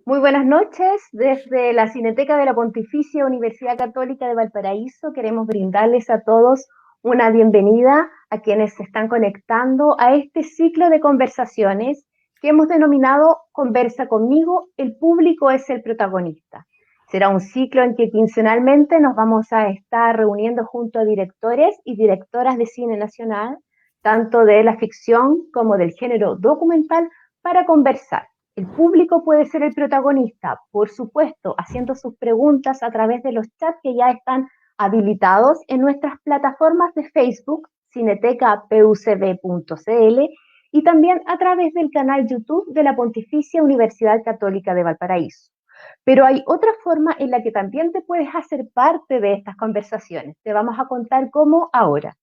Muy buenas noches. Desde la Cineteca de la Pontificia Universidad Católica de Valparaíso queremos brindarles a todos una bienvenida a quienes se están conectando a este ciclo de conversaciones que hemos denominado Conversa conmigo, el público es el protagonista. Será un ciclo en que quincenalmente nos vamos a estar reuniendo junto a directores y directoras de cine nacional, tanto de la ficción como del género documental, para conversar. El público puede ser el protagonista, por supuesto, haciendo sus preguntas a través de los chats que ya están habilitados en nuestras plataformas de Facebook, cinetecapUcb.cl, y también a través del canal YouTube de la Pontificia Universidad Católica de Valparaíso. Pero hay otra forma en la que también te puedes hacer parte de estas conversaciones. Te vamos a contar cómo ahora.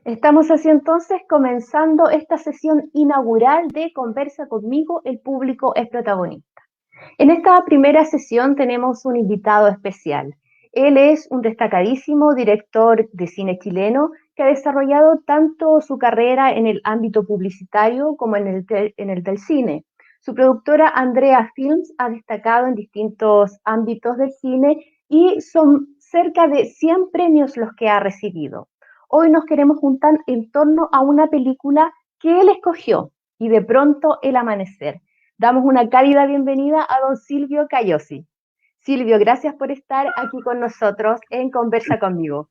Estamos así entonces comenzando esta sesión inaugural de Conversa conmigo, el público es protagonista. En esta primera sesión tenemos un invitado especial. Él es un destacadísimo director de cine chileno que ha desarrollado tanto su carrera en el ámbito publicitario como en el del cine. Su productora Andrea Films ha destacado en distintos ámbitos del cine y son cerca de 100 premios los que ha recibido. Hoy nos queremos juntar en torno a una película que él escogió, Y de pronto el amanecer. Damos una cálida bienvenida a don Silvio Cayosi. Silvio, gracias por estar aquí con nosotros en Conversa conmigo.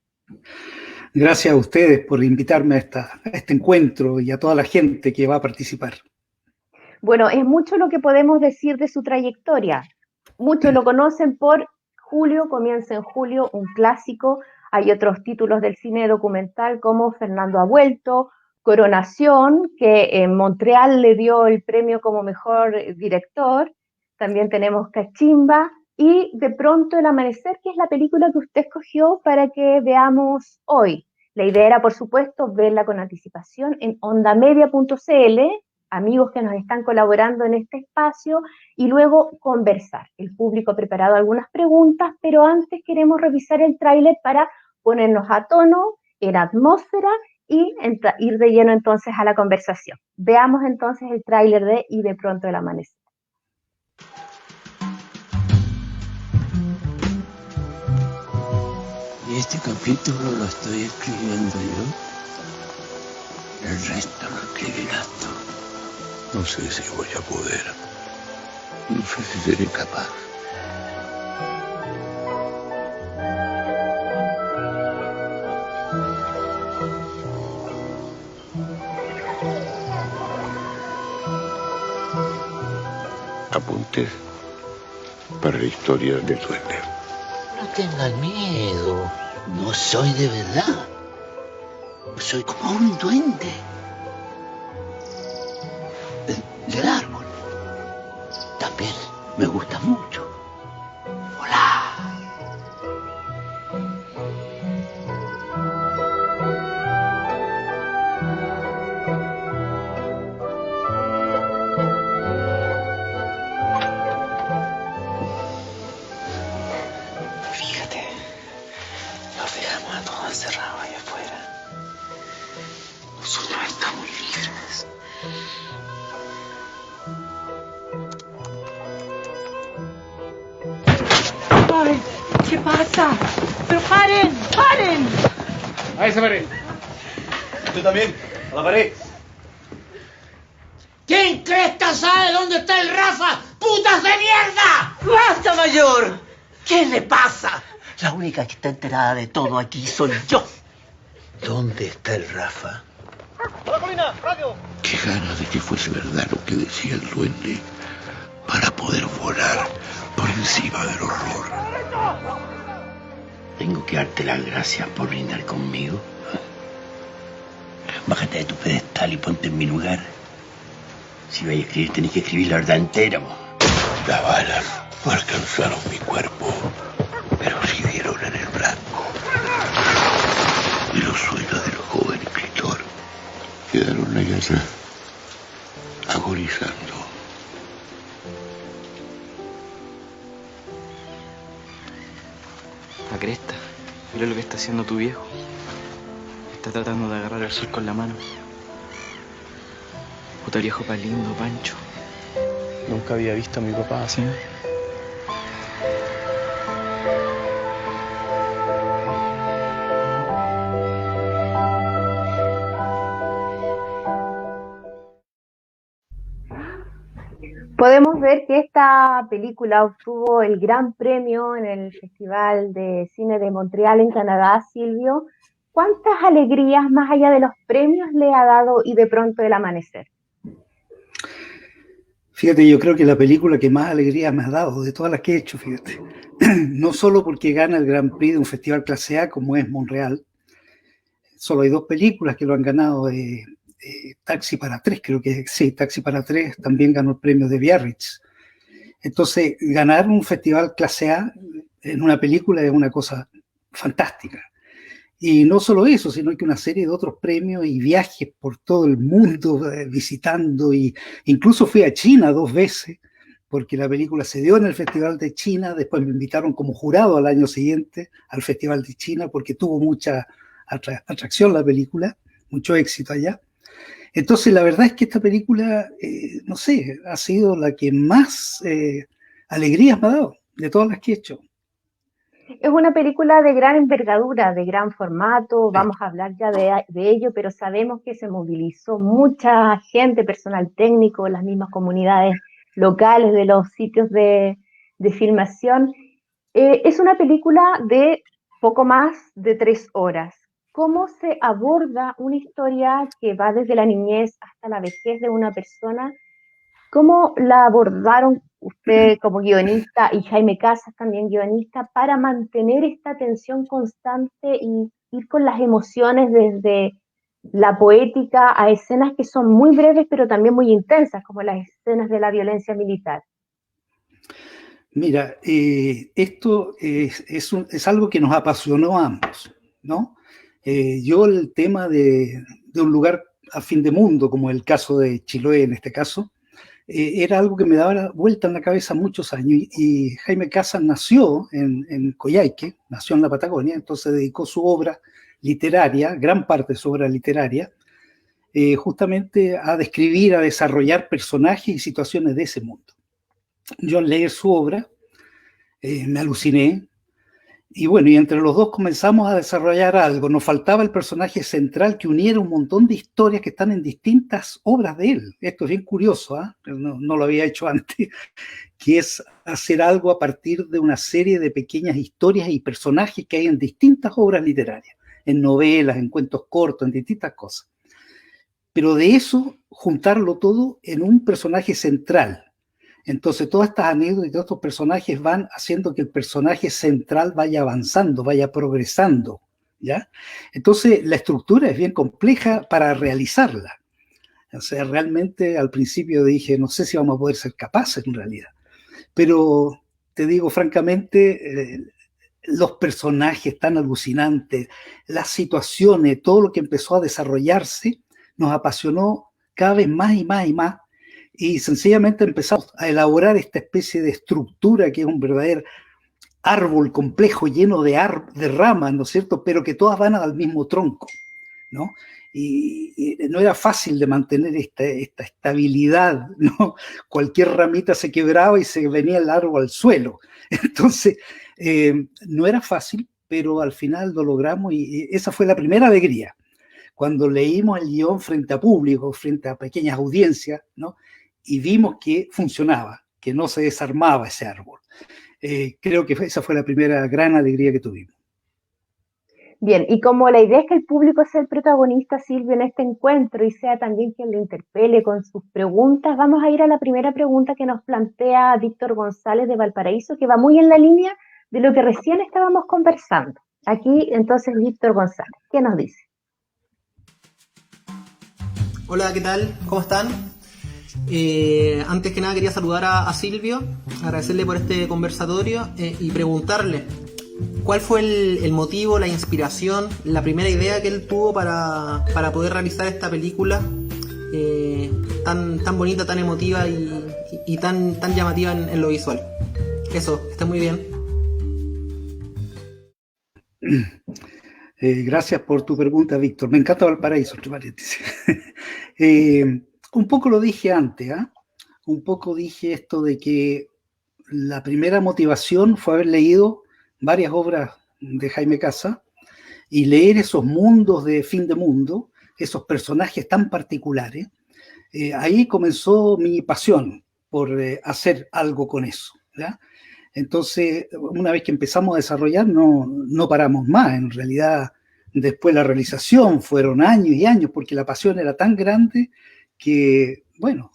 Gracias a ustedes por invitarme a este encuentro y a toda la gente que va a participar. Bueno, es mucho lo que podemos decir de su trayectoria. Muchos lo conocen por Julio, comienza en julio, un clásico. Hay otros títulos del cine documental como Fernando ha vuelto, Coronación, que en Montreal le dio el premio como mejor director. También tenemos Cachimba y De pronto el amanecer, que es la película que usted escogió para que veamos hoy. La idea era, por supuesto, verla con anticipación en ondamedia.cl, amigos que nos están colaborando en este espacio, y luego conversar. El público ha preparado algunas preguntas, pero antes queremos revisar el tráiler para ponernos a tono, en atmósfera, y ir de lleno entonces a la conversación. Veamos entonces el tráiler de Y de pronto el amanecer. Y este capítulo lo estoy escribiendo yo. El resto lo escribirás tú. No sé si voy a poder. No sé si seré capaz. Apuntes para la historia del duende. No tengan miedo. No soy de verdad. Soy como un duende. Del árbol. También me gusta mucho. Hola. Fíjate, los dejamos a todos encerrados ahí afuera. Nosotros estamos libres. Ay, ¿qué pasa? ¡Pero paren! ¡Paren! A esa pared. Tú también, a la pared. ¿Quién cresta sabe dónde está el Rafa? ¡Putas de mierda! ¡Basta, mayor! ¿Qué le pasa? La única que está enterada de todo aquí soy yo. ¿Dónde está el Rafa? ¡Hola, Colina! ¡Radio! Qué ganas de que fuese verdad lo que decía el duende para poder volar por encima del horror. Tengo que darte las gracias por brindar conmigo. Bájate de tu pedestal y ponte en mi lugar. Si vais a escribir, tenés que escribir la verdad entera, po. Las balas no alcanzaron mi cuerpo, pero sí dieron en el blanco. Y los sueños del joven escritor quedaron allá agonizando. La cresta, mira lo que está haciendo tu viejo. Está tratando de agarrar el sol con la mano. Puta viejo pa' lindo, Pancho. Nunca había visto a mi papá así. Podemos ver que esta película obtuvo el gran premio en el Festival de Cine de Montreal en Canadá, Silvio. ¿Cuántas alegrías más allá de los premios le ha dado Y de pronto el amanecer? Fíjate, yo creo que la película que más alegría me ha dado de todas las que he hecho, fíjate. No solo porque gana el Grand Prix de un festival clase A como es Montreal, solo hay 2 películas que lo han ganado. Taxi para 3, creo que sí, Taxi para 3 también ganó el premio de Biarritz. Entonces, ganar un festival clase A en una película es una cosa fantástica. Y no solo eso, sino que una serie de otros premios y viajes por todo el mundo visitando, y incluso fui a China 2 veces, porque la película se dio en el Festival de China, después me invitaron como jurado al año siguiente al Festival de China, porque tuvo mucha atracción la película, mucho éxito allá. Entonces, la verdad es que esta película, no sé, ha sido la que más alegrías me ha dado, de todas las que he hecho. Es una película de gran envergadura, de gran formato, vamos a hablar ya de ello, pero sabemos que se movilizó mucha gente, personal técnico, las mismas comunidades locales de los sitios de filmación. Es una película de poco más de 3 horas. ¿Cómo se aborda una historia que va desde la niñez hasta la vejez de una persona? ¿Cómo la abordaron usted como guionista y Jaime Casas también guionista para mantener esta tensión constante y ir con las emociones desde la poética a escenas que son muy breves pero también muy intensas, como las escenas de la violencia militar? Mira, esto es algo que nos apasionó a ambos, ¿no? Yo el tema de un lugar a fin de mundo, como el caso de Chiloé en este caso, era algo que me daba vuelta en la cabeza muchos años, y Jaime Casas nació en Coyhaique, nació en la Patagonia, entonces dedicó su obra literaria, gran parte de su obra literaria, justamente a describir, a desarrollar personajes y situaciones de ese mundo. Yo al leer su obra me aluciné, y bueno, y entre los 2 comenzamos a desarrollar algo. Nos faltaba el personaje central que uniera un montón de historias que están en distintas obras de él. Esto es bien curioso, ¿eh? No lo había hecho antes, que es hacer algo a partir de una serie de pequeñas historias y personajes que hay en distintas obras literarias, en novelas, en cuentos cortos, en distintas cosas. Pero de eso, juntarlo todo en un personaje central. Entonces, todas estas anécdotas y todos estos personajes van haciendo que el personaje central vaya avanzando, vaya progresando, ¿ya? Entonces, la estructura es bien compleja para realizarla. O sea, realmente al principio dije, no sé si vamos a poder ser capaces en realidad. Pero te digo francamente, los personajes tan alucinantes, las situaciones, todo lo que empezó a desarrollarse, nos apasionó cada vez más y más y más. Y sencillamente empezamos a elaborar esta especie de estructura que es un verdadero árbol complejo lleno de ramas, ¿no es cierto? Pero que todas van al mismo tronco, ¿no? Y no era fácil de mantener esta estabilidad, ¿no? Cualquier ramita se quebraba y se venía el árbol al suelo. Entonces, no era fácil, pero al final lo logramos, y esa fue la primera alegría. Cuando leímos el guión frente a público, frente a pequeñas audiencias, ¿no? Y vimos que funcionaba, que no se desarmaba ese árbol. Creo que esa fue la primera gran alegría que tuvimos. Bien, y como la idea es que el público sea el protagonista, Silvio, en este encuentro y sea también quien lo interpele con sus preguntas, vamos a ir a la primera pregunta que nos plantea Víctor González de Valparaíso, que va muy en la línea de lo que recién estábamos conversando. Aquí, entonces, Víctor González, ¿qué nos dice? Hola, ¿qué tal? ¿Cómo están? Antes que nada quería saludar a Silvio, agradecerle por este conversatorio y preguntarle cuál fue el motivo, la inspiración, la primera idea que él tuvo para poder realizar esta película tan bonita, tan emotiva y tan llamativa en lo visual. Eso, está muy bien. Gracias por tu pregunta, Víctor. Me encanta Valparaíso, entre paréntesis. Un poco lo dije antes, ¿eh? Un poco dije esto de que la primera motivación fue haber leído varias obras de Jaime Casa y leer esos mundos de fin de mundo, esos personajes tan particulares. Ahí comenzó mi pasión por hacer algo con eso, ¿ya? Entonces, una vez que empezamos a desarrollar, no paramos más. En realidad, después la realización fueron años y años, porque la pasión era tan grande que, bueno,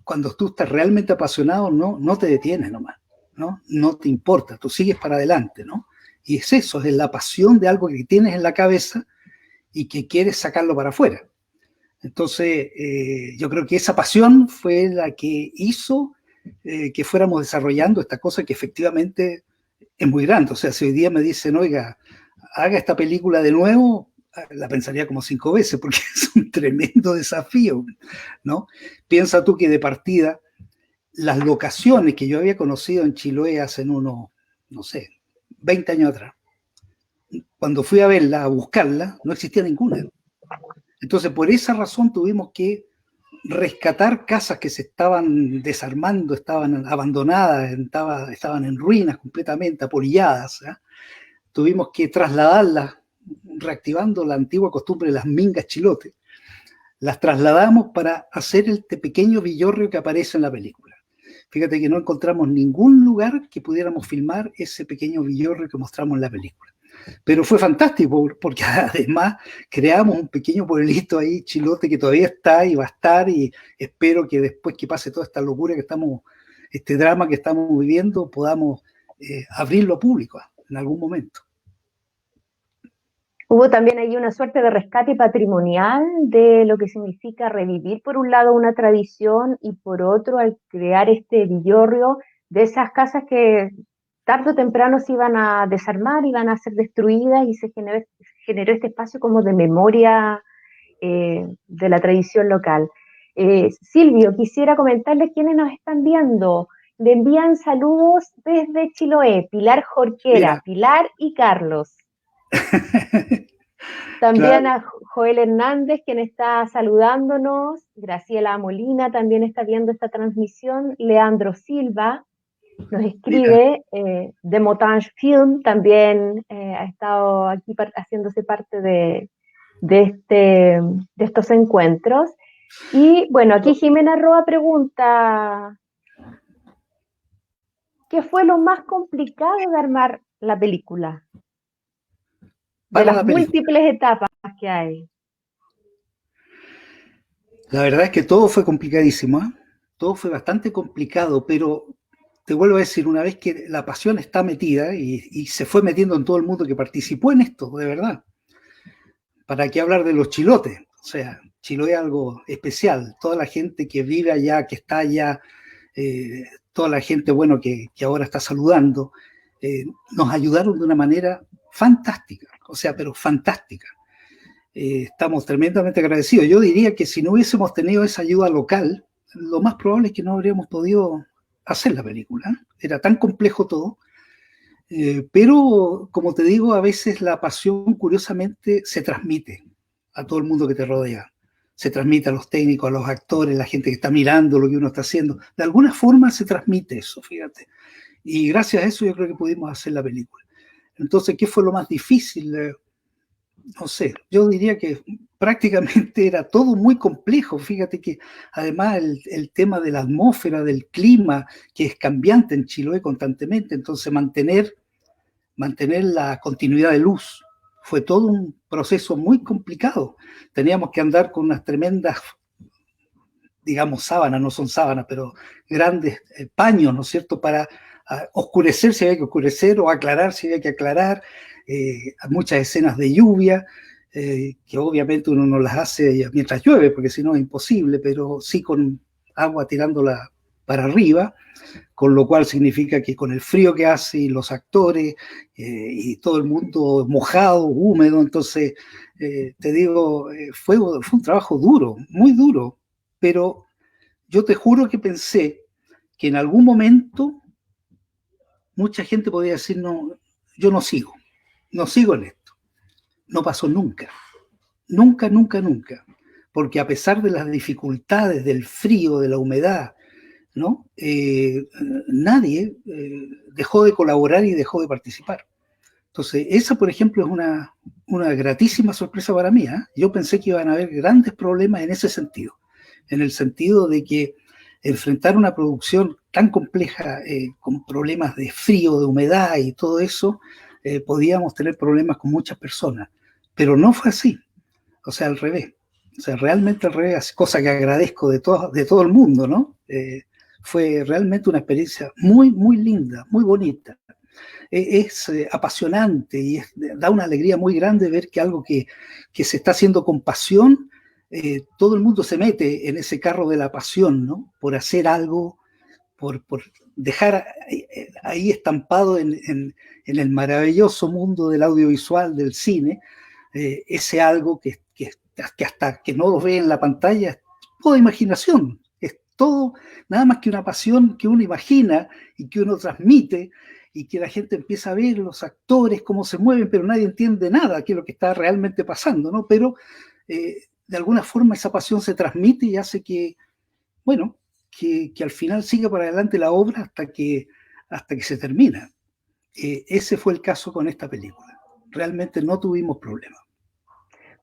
cuando tú estás realmente apasionado, no te detienes nomás, ¿no? No te importa, tú sigues para adelante, ¿no? Y es eso, es la pasión de algo que tienes en la cabeza y que quieres sacarlo para afuera. Entonces, yo creo que esa pasión fue la que hizo que fuéramos desarrollando esta cosa que efectivamente es muy grande. O sea, si hoy día me dicen, oiga, haga esta película de nuevo, la pensaría como 5 veces, porque es un tremendo desafío, ¿no? Piensa tú que de partida, las locaciones que yo había conocido en Chiloé hace unos, no sé, 20 años atrás, cuando fui a verla, a buscarla, no existía ninguna. Entonces, por esa razón tuvimos que rescatar casas que se estaban desarmando, estaban abandonadas, estaban en ruinas completamente, apolilladas, ¿eh? Tuvimos que trasladarlas, reactivando la antigua costumbre de las mingas chilotes, las trasladamos para hacer este pequeño villorrio que aparece en la película. Fíjate que no encontramos ningún lugar que pudiéramos filmar ese pequeño villorrio que mostramos en la película. Pero fue fantástico porque además creamos un pequeño pueblito ahí, Chilote, que todavía está y va a estar, y espero que después que pase toda esta locura que estamos, este drama que estamos viviendo, podamos abrirlo a público en algún momento. Hubo también ahí una suerte de rescate patrimonial de lo que significa revivir por un lado una tradición y por otro al crear este villorrio de esas casas que tarde o temprano se iban a desarmar, iban a ser destruidas y se generó este espacio como de memoria de la tradición local. Silvio, quisiera comentarles quiénes nos están viendo. Le envían saludos desde Chiloé, Pilar Jorquera, mira. Pilar y Carlos. También claro. A Joel Hernández, quien está saludándonos, Graciela Molina también está viendo esta transmisión, Leandro Silva nos escribe, de Motange Film también ha estado aquí haciéndose parte de estos encuentros. Y bueno, aquí Jimena Roa pregunta, ¿qué fue lo más complicado de armar la película? De las múltiples etapas que hay. La verdad es que todo fue complicadísimo, ¿eh? Todo fue bastante complicado, pero te vuelvo a decir, una vez que la pasión está metida y se fue metiendo en todo el mundo que participó en esto, de verdad. ¿Para qué hablar de los chilotes? O sea, Chiloé es algo especial. Toda la gente que vive allá, que está allá, toda la gente, bueno, que ahora está saludando, nos ayudaron de una manera fantástica. O sea, pero fantástica. Estamos tremendamente agradecidos. Yo diría que si no hubiésemos tenido esa ayuda local, lo más probable es que no habríamos podido hacer la película. Era tan complejo todo. Pero, como te digo, a veces la pasión, curiosamente, se transmite a todo el mundo que te rodea. Se transmite a los técnicos, a los actores, la gente que está mirando lo que uno está haciendo. De alguna forma se transmite eso, fíjate. Y gracias a eso yo creo que pudimos hacer la película. Entonces, ¿qué fue lo más difícil? No sé, yo diría que prácticamente era todo muy complejo. Fíjate que además el tema de la atmósfera, del clima, que es cambiante en Chiloé constantemente, entonces mantener la continuidad de luz fue todo un proceso muy complicado. Teníamos que andar con unas tremendas, digamos, sábanas, no son sábanas, pero grandes paños, ¿no es cierto?, para oscurecer si había que oscurecer o aclarar si había que aclarar, muchas escenas de lluvia, que obviamente uno no las hace mientras llueve, porque si no es imposible, pero sí con agua tirándola para arriba, con lo cual significa que con el frío que hace y los actores y todo el mundo mojado, húmedo, entonces te digo, fue un trabajo duro, muy duro, pero yo te juro que pensé que en algún momento mucha gente podía decir, no, yo no sigo en esto. No pasó nunca, nunca, nunca, nunca, porque a pesar de las dificultades, del frío, de la humedad, ¿no? Nadie dejó de colaborar y dejó de participar. Entonces, esa, por ejemplo, es una gratísima sorpresa para mí, ¿eh? Yo pensé que iban a haber grandes problemas en ese sentido, en el sentido de que enfrentar una producción tan compleja, con problemas de frío, de humedad y todo eso, podíamos tener problemas con muchas personas, pero no fue así, o sea, al revés, o sea, realmente al revés, cosa que agradezco de todo el mundo, ¿no? Fue realmente una experiencia muy, muy linda, muy bonita. Es apasionante y da una alegría muy grande ver que algo que se está haciendo con pasión, todo el mundo se mete en ese carro de la pasión, ¿no? Por hacer algo, por dejar ahí estampado en el maravilloso mundo del audiovisual, del cine, ese algo que hasta que no lo ve en la pantalla es toda imaginación, es todo nada más que una pasión que uno imagina y que uno transmite y que la gente empieza a ver los actores, cómo se mueven, pero nadie entiende nada, qué es lo que está realmente pasando, ¿no? Pero de alguna forma esa pasión se transmite y hace que, bueno, que al final siga para adelante la obra hasta que se termina. Ese fue el caso con esta película. Realmente no tuvimos problemas.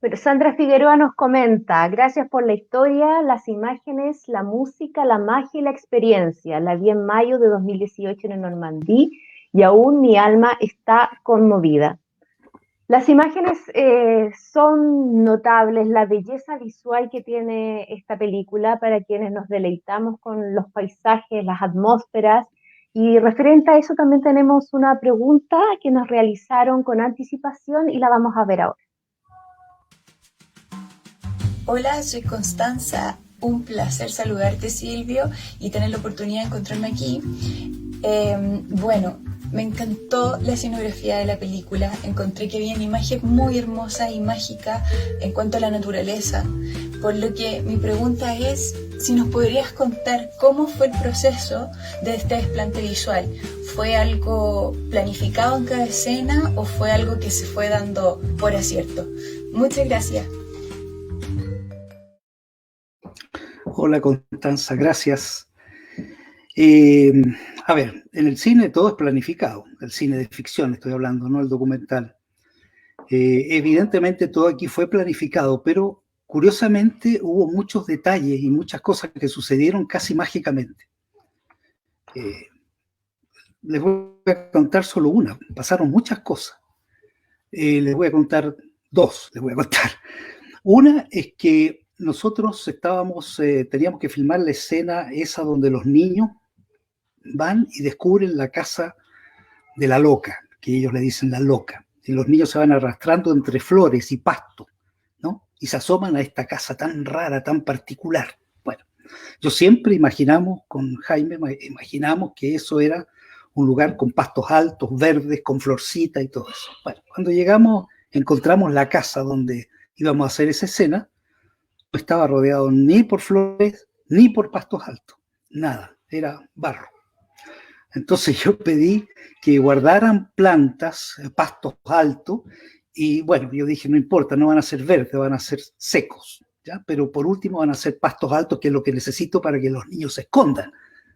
Pero Sandra Figueroa nos comenta, gracias por la historia, las imágenes, la música, la magia y la experiencia. La vi en mayo de 2018 en el Normandí y aún mi alma está conmovida. Las imágenes son notables, la belleza visual que tiene esta película para quienes nos deleitamos con los paisajes, las atmósferas. Y referente a eso también tenemos una pregunta que nos realizaron con anticipación y la vamos a ver ahora. Hola, soy Constanza. Un placer saludarte, Silvio, y tener la oportunidad de encontrarme aquí. Bueno, me encantó la escenografía de la película. Encontré que había una imagen muy hermosa y mágica en cuanto a la naturaleza. Por lo que mi pregunta es si nos podrías contar cómo fue el proceso de este desplante visual. ¿Fue algo planificado en cada escena o fue algo que se fue dando por acierto? Muchas gracias. Hola Constanza, gracias. A ver, en el cine todo es planificado, el cine de ficción estoy hablando, no el documental. Evidentemente todo aquí fue planificado, pero curiosamente hubo muchos detalles y muchas cosas que sucedieron casi mágicamente. Les voy a contar solo una, pasaron muchas cosas. Les voy a contar dos, les voy a contar. Una es que nosotros teníamos que filmar la escena esa donde los niños van y descubren la casa de la loca, que ellos le dicen la loca, y los niños se van arrastrando entre flores y pasto, ¿no? Y se asoman a esta casa tan rara, tan particular. Bueno, yo siempre con Jaime imaginamos que eso era un lugar con pastos altos, verdes, con florcita y todo eso. Bueno, cuando llegamos, encontramos la casa donde íbamos a hacer esa escena. No estaba rodeado ni por flores, ni por pastos altos, nada, era barro. Entonces yo pedí que guardaran plantas, pastos altos, y bueno, yo dije, no importa, no van a ser verdes, van a ser secos, ¿ya? Pero por último van a ser pastos altos, que es lo que necesito para que los niños se escondan,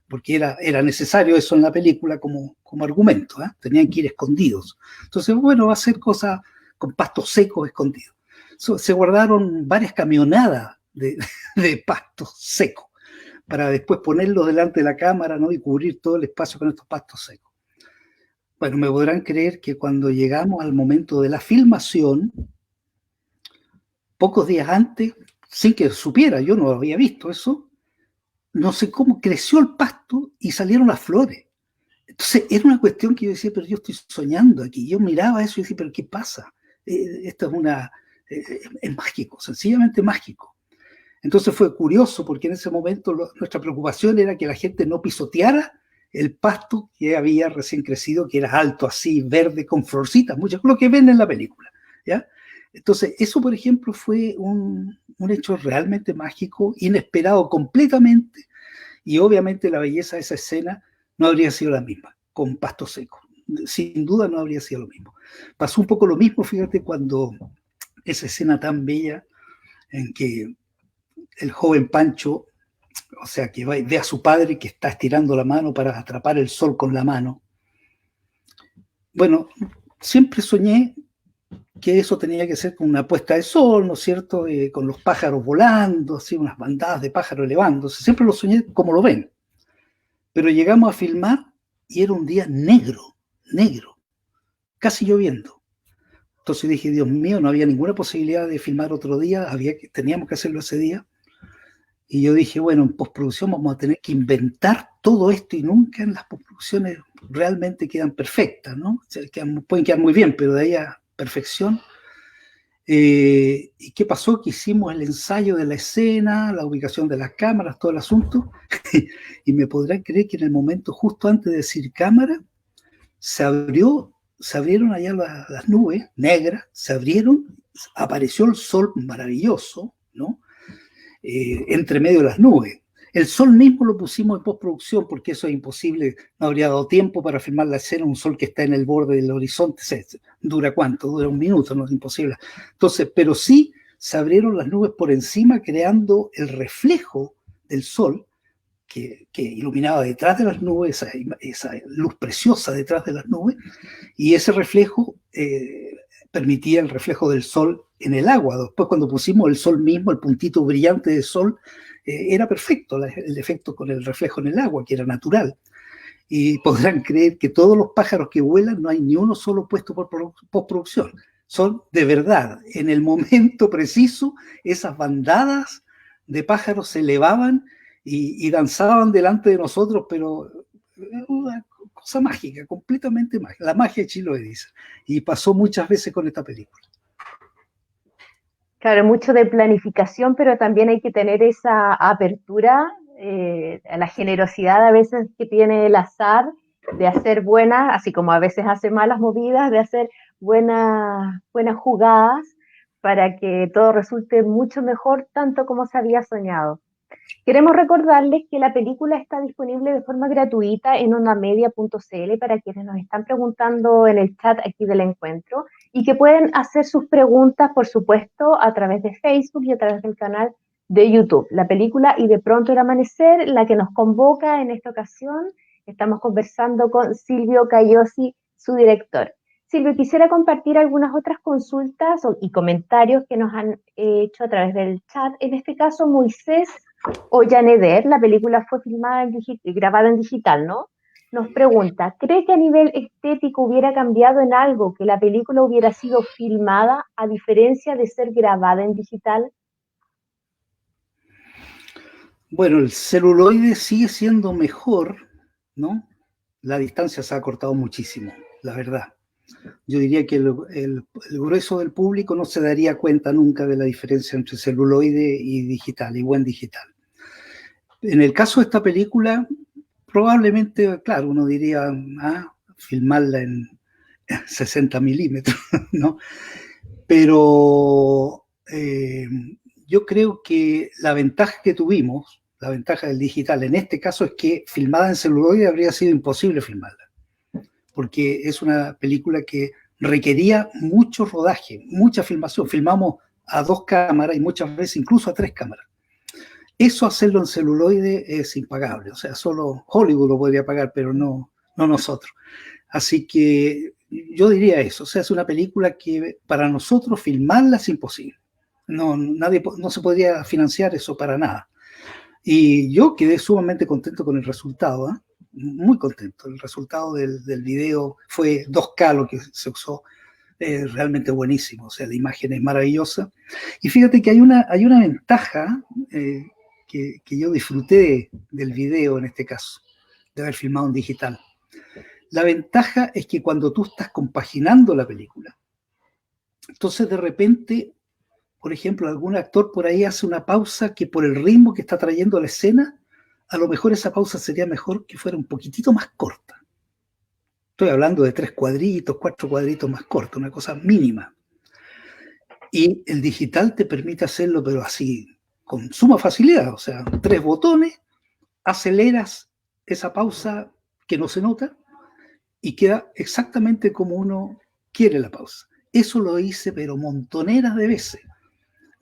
porque era necesario eso en la película como argumento, ¿eh? Tenían que ir escondidos. Entonces, bueno, va a ser cosa con pastos secos escondidos. Se guardaron varias camionadas de pastos secos para después ponerlos delante de la cámara, ¿no? Y cubrir todo el espacio con estos pastos secos. Bueno, me podrán creer que cuando llegamos al momento de la filmación, pocos días antes, sin que supiera, yo no había visto eso, no sé cómo creció el pasto y salieron las flores. Entonces era una cuestión que yo decía, pero yo estoy soñando aquí. Yo miraba eso y decía, pero ¿qué pasa? Esto es es mágico, sencillamente mágico. Entonces fue curioso porque en ese momento nuestra preocupación era que la gente no pisoteara el pasto que había recién crecido, que era alto así, verde, con florcitas, muchas, lo que ven en la película, ¿ya? Entonces, eso, por ejemplo, fue un hecho realmente mágico, inesperado completamente, y obviamente la belleza de esa escena no habría sido la misma, con pasto seco. Sin duda no habría sido lo mismo. Pasó un poco lo mismo, fíjate, cuando esa escena tan bella en que el joven Pancho, o sea, que ve a su padre que está estirando la mano para atrapar el sol con la mano. Bueno, siempre soñé que eso tenía que ser con una puesta de sol, ¿no es cierto? Con los pájaros volando, así unas bandadas de pájaros elevándose. Siempre lo soñé como lo ven. Pero llegamos a filmar y era un día negro, casi lloviendo. Entonces dije, Dios mío, no había ninguna posibilidad de filmar otro día, teníamos que hacerlo ese día. Y yo dije, bueno, en postproducción vamos a tener que inventar todo esto y nunca en las postproducciones realmente quedan perfectas, ¿no? O sea, pueden quedar muy bien, pero de ahí a perfección. ¿Y qué pasó? Que hicimos el ensayo de la escena, la ubicación de las cámaras, todo el asunto, y me podrán creer que en el momento justo antes de decir cámara, se abrieron allá las nubes negras, se abrieron, apareció el sol maravilloso, ¿no? Entre medio de las nubes. El sol mismo lo pusimos en postproducción porque eso es imposible, no habría dado tiempo para filmar la escena, un sol que está en el borde del horizonte, ¿dura cuánto? Dura un minuto, no es imposible. Entonces, pero sí se abrieron las nubes por encima creando el reflejo del sol que iluminaba detrás de las nubes, esa luz preciosa detrás de las nubes, y ese reflejo permitía el reflejo del sol en el agua. Después cuando pusimos el sol mismo, el puntito brillante del sol, era perfecto el efecto con el reflejo en el agua, que era natural. Y podrán creer que todos los pájaros que vuelan no hay ni uno solo puesto por postproducción. Son de verdad, en el momento preciso, esas bandadas de pájaros se elevaban y danzaban delante de nosotros, pero una cosa mágica, completamente mágica. La magia de Chiloé, dice. Y pasó muchas veces con esta película. Claro, mucho de planificación, pero también hay que tener esa apertura a la generosidad a veces que tiene el azar de hacer buenas, así como a veces hace malas movidas, de hacer buenas jugadas para que todo resulte mucho mejor, tanto como se había soñado. Queremos recordarles que la película está disponible de forma gratuita en ondamedia.cl para quienes nos están preguntando en el chat aquí del encuentro y que pueden hacer sus preguntas, por supuesto, a través de Facebook y a través del canal de YouTube. La película Y de pronto el amanecer, la que nos convoca en esta ocasión, estamos conversando con Silvio Cayosi, su director. Silvio, quisiera compartir algunas otras consultas y comentarios que nos han hecho a través del chat. En este caso, Moisés Ollaneder, la película fue grabada en digital, ¿no? Nos pregunta, ¿cree que a nivel estético hubiera cambiado en algo que la película hubiera sido filmada a diferencia de ser grabada en digital? Bueno, el celuloide sigue siendo mejor, ¿no? La distancia se ha acortado muchísimo, la verdad. Yo diría que el grueso del público no se daría cuenta nunca de la diferencia entre celuloide y digital, y buen digital. En el caso de esta película, probablemente, claro, uno diría, filmarla en 60 milímetros, ¿no? Pero yo creo que la ventaja que tuvimos, la ventaja del digital en este caso es que filmada en celuloide habría sido imposible filmarla, porque es una película que requería mucho rodaje, mucha filmación. Filmamos a 2 cámaras y muchas veces incluso a 3 cámaras. Eso hacerlo en celuloide es impagable, o sea, solo Hollywood lo podría pagar, pero no nosotros. Así que yo diría eso, o sea, es una película que para nosotros filmarla es imposible. No se podría financiar eso para nada. Y yo quedé sumamente contento con el resultado, ¿eh? Muy contento. El resultado del video fue 2K lo que se usó, realmente buenísimo, o sea, la imagen es maravillosa. Y fíjate que hay una ventaja que yo disfruté del video en este caso, de haber filmado en digital. La ventaja es que cuando tú estás compaginando la película, entonces de repente por ejemplo, algún actor por ahí hace una pausa que por el ritmo que está trayendo la escena, a lo mejor esa pausa sería mejor que fuera un poquitito más corta. Estoy hablando de 3 cuadritos, 4 cuadritos más cortos, una cosa mínima. Y el digital te permite hacerlo, pero así, con suma facilidad. O sea, 3 botones, aceleras esa pausa que no se nota y queda exactamente como uno quiere la pausa. Eso lo hice, pero montoneras de veces.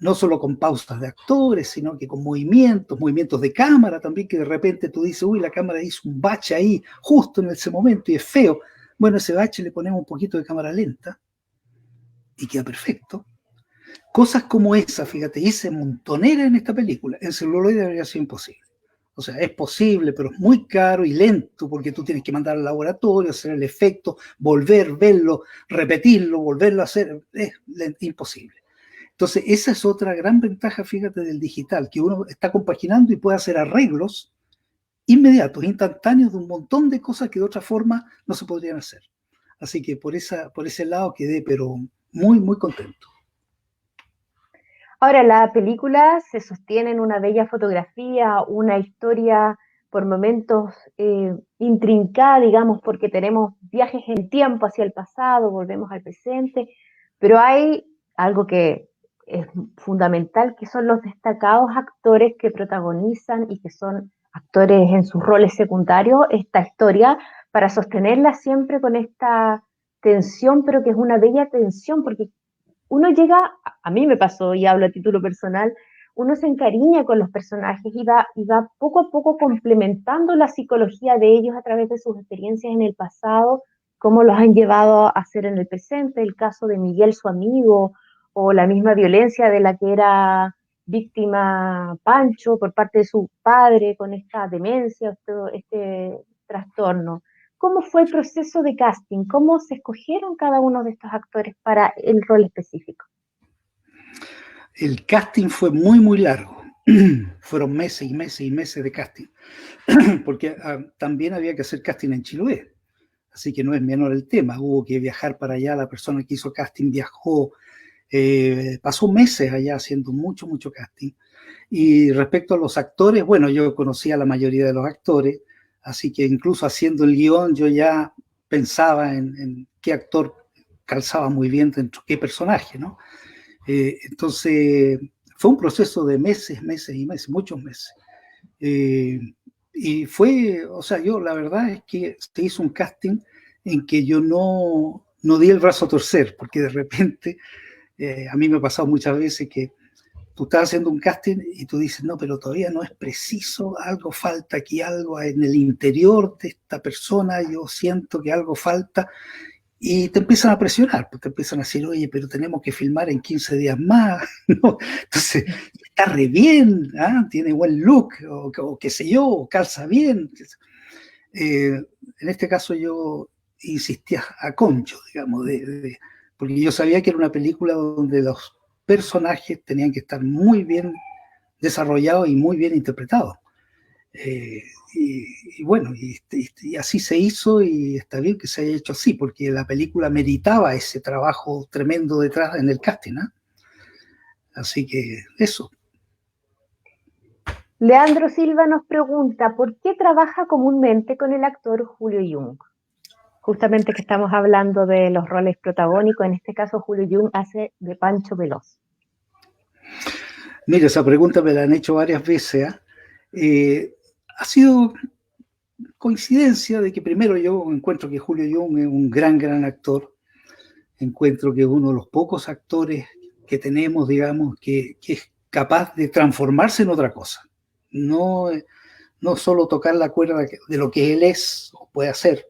No solo con pausas de actores, sino que con movimientos de cámara también, que de repente tú dices, uy, la cámara hizo un bache ahí, justo en ese momento, y es feo. Bueno, ese bache le ponemos un poquito de cámara lenta y queda perfecto. Cosas como esa, fíjate, hice montonera en esta película. En celuloide habría sido imposible. O sea, es posible, pero es muy caro y lento, porque tú tienes que mandar al laboratorio, hacer el efecto, volver, verlo, repetirlo, volverlo a hacer. Es imposible. Entonces, esa es otra gran ventaja, fíjate, del digital, que uno está compaginando y puede hacer arreglos inmediatos, instantáneos, de un montón de cosas que de otra forma no se podrían hacer. Así que por ese lado quedé, pero muy, muy contento. Ahora, la película se sostiene en una bella fotografía, una historia por momentos intrincada, digamos, porque tenemos viajes en el tiempo hacia el pasado, volvemos al presente, pero hay algo que es fundamental, que son los destacados actores que protagonizan y que son actores en sus roles secundarios esta historia, para sostenerla siempre con esta tensión, pero que es una bella tensión, porque uno llega, a mí me pasó, y hablo a título personal, uno se encariña con los personajes y va poco a poco complementando la psicología de ellos a través de sus experiencias en el pasado, cómo los han llevado a hacer en el presente, el caso de Miguel, su amigo, o la misma violencia de la que era víctima Pancho por parte de su padre con esta demencia, este trastorno. ¿Cómo fue el proceso de casting? ¿Cómo se escogieron cada uno de estos actores para el rol específico? El casting fue muy, muy largo. Fueron meses y meses y meses de casting, porque también había que hacer casting en Chiloé, así que no es menor el tema. Hubo que viajar para allá, la persona que hizo casting viajó, pasó meses allá haciendo mucho, mucho casting. Y respecto a los actores, bueno, yo conocía a la mayoría de los actores, así que incluso haciendo el guión yo ya pensaba en qué actor calzaba muy bien dentro, qué personaje, ¿no? Entonces fue un proceso de meses, meses y meses, muchos meses. Y fue, o sea, yo la verdad es que se hizo un casting en que yo no di el brazo a torcer, porque de repente a mí me ha pasado muchas veces que tú estás haciendo un casting y tú dices, no, pero todavía no es preciso, algo falta aquí, algo en el interior de esta persona, yo siento que algo falta, y te empiezan a presionar, pues te empiezan a decir, oye, pero tenemos que filmar en 15 días más, ¿no? Entonces, está re bien, ¿ah? Tiene buen look, o qué sé yo, o calza bien. En este caso yo insistía a concho, digamos, porque yo sabía que era una película donde los personajes tenían que estar muy bien desarrollados y muy bien interpretados. Y bueno, y así se hizo, y está bien que se haya hecho así, porque la película meritaba ese trabajo tremendo detrás en el casting, ¿eh? Así que eso. Leandro Silva nos pregunta, ¿por qué trabaja comúnmente con el actor Julio Jung? Justamente que estamos hablando de los roles protagónicos, en este caso Julio Jung hace de Pancho Veloz. Mira, esa pregunta me la han hecho varias veces, ¿eh? Ha sido coincidencia de que primero yo encuentro que Julio Jung es un gran actor, encuentro que es uno de los pocos actores que tenemos, digamos, que es capaz de transformarse en otra cosa, no solo tocar la cuerda de lo que él es o puede hacer,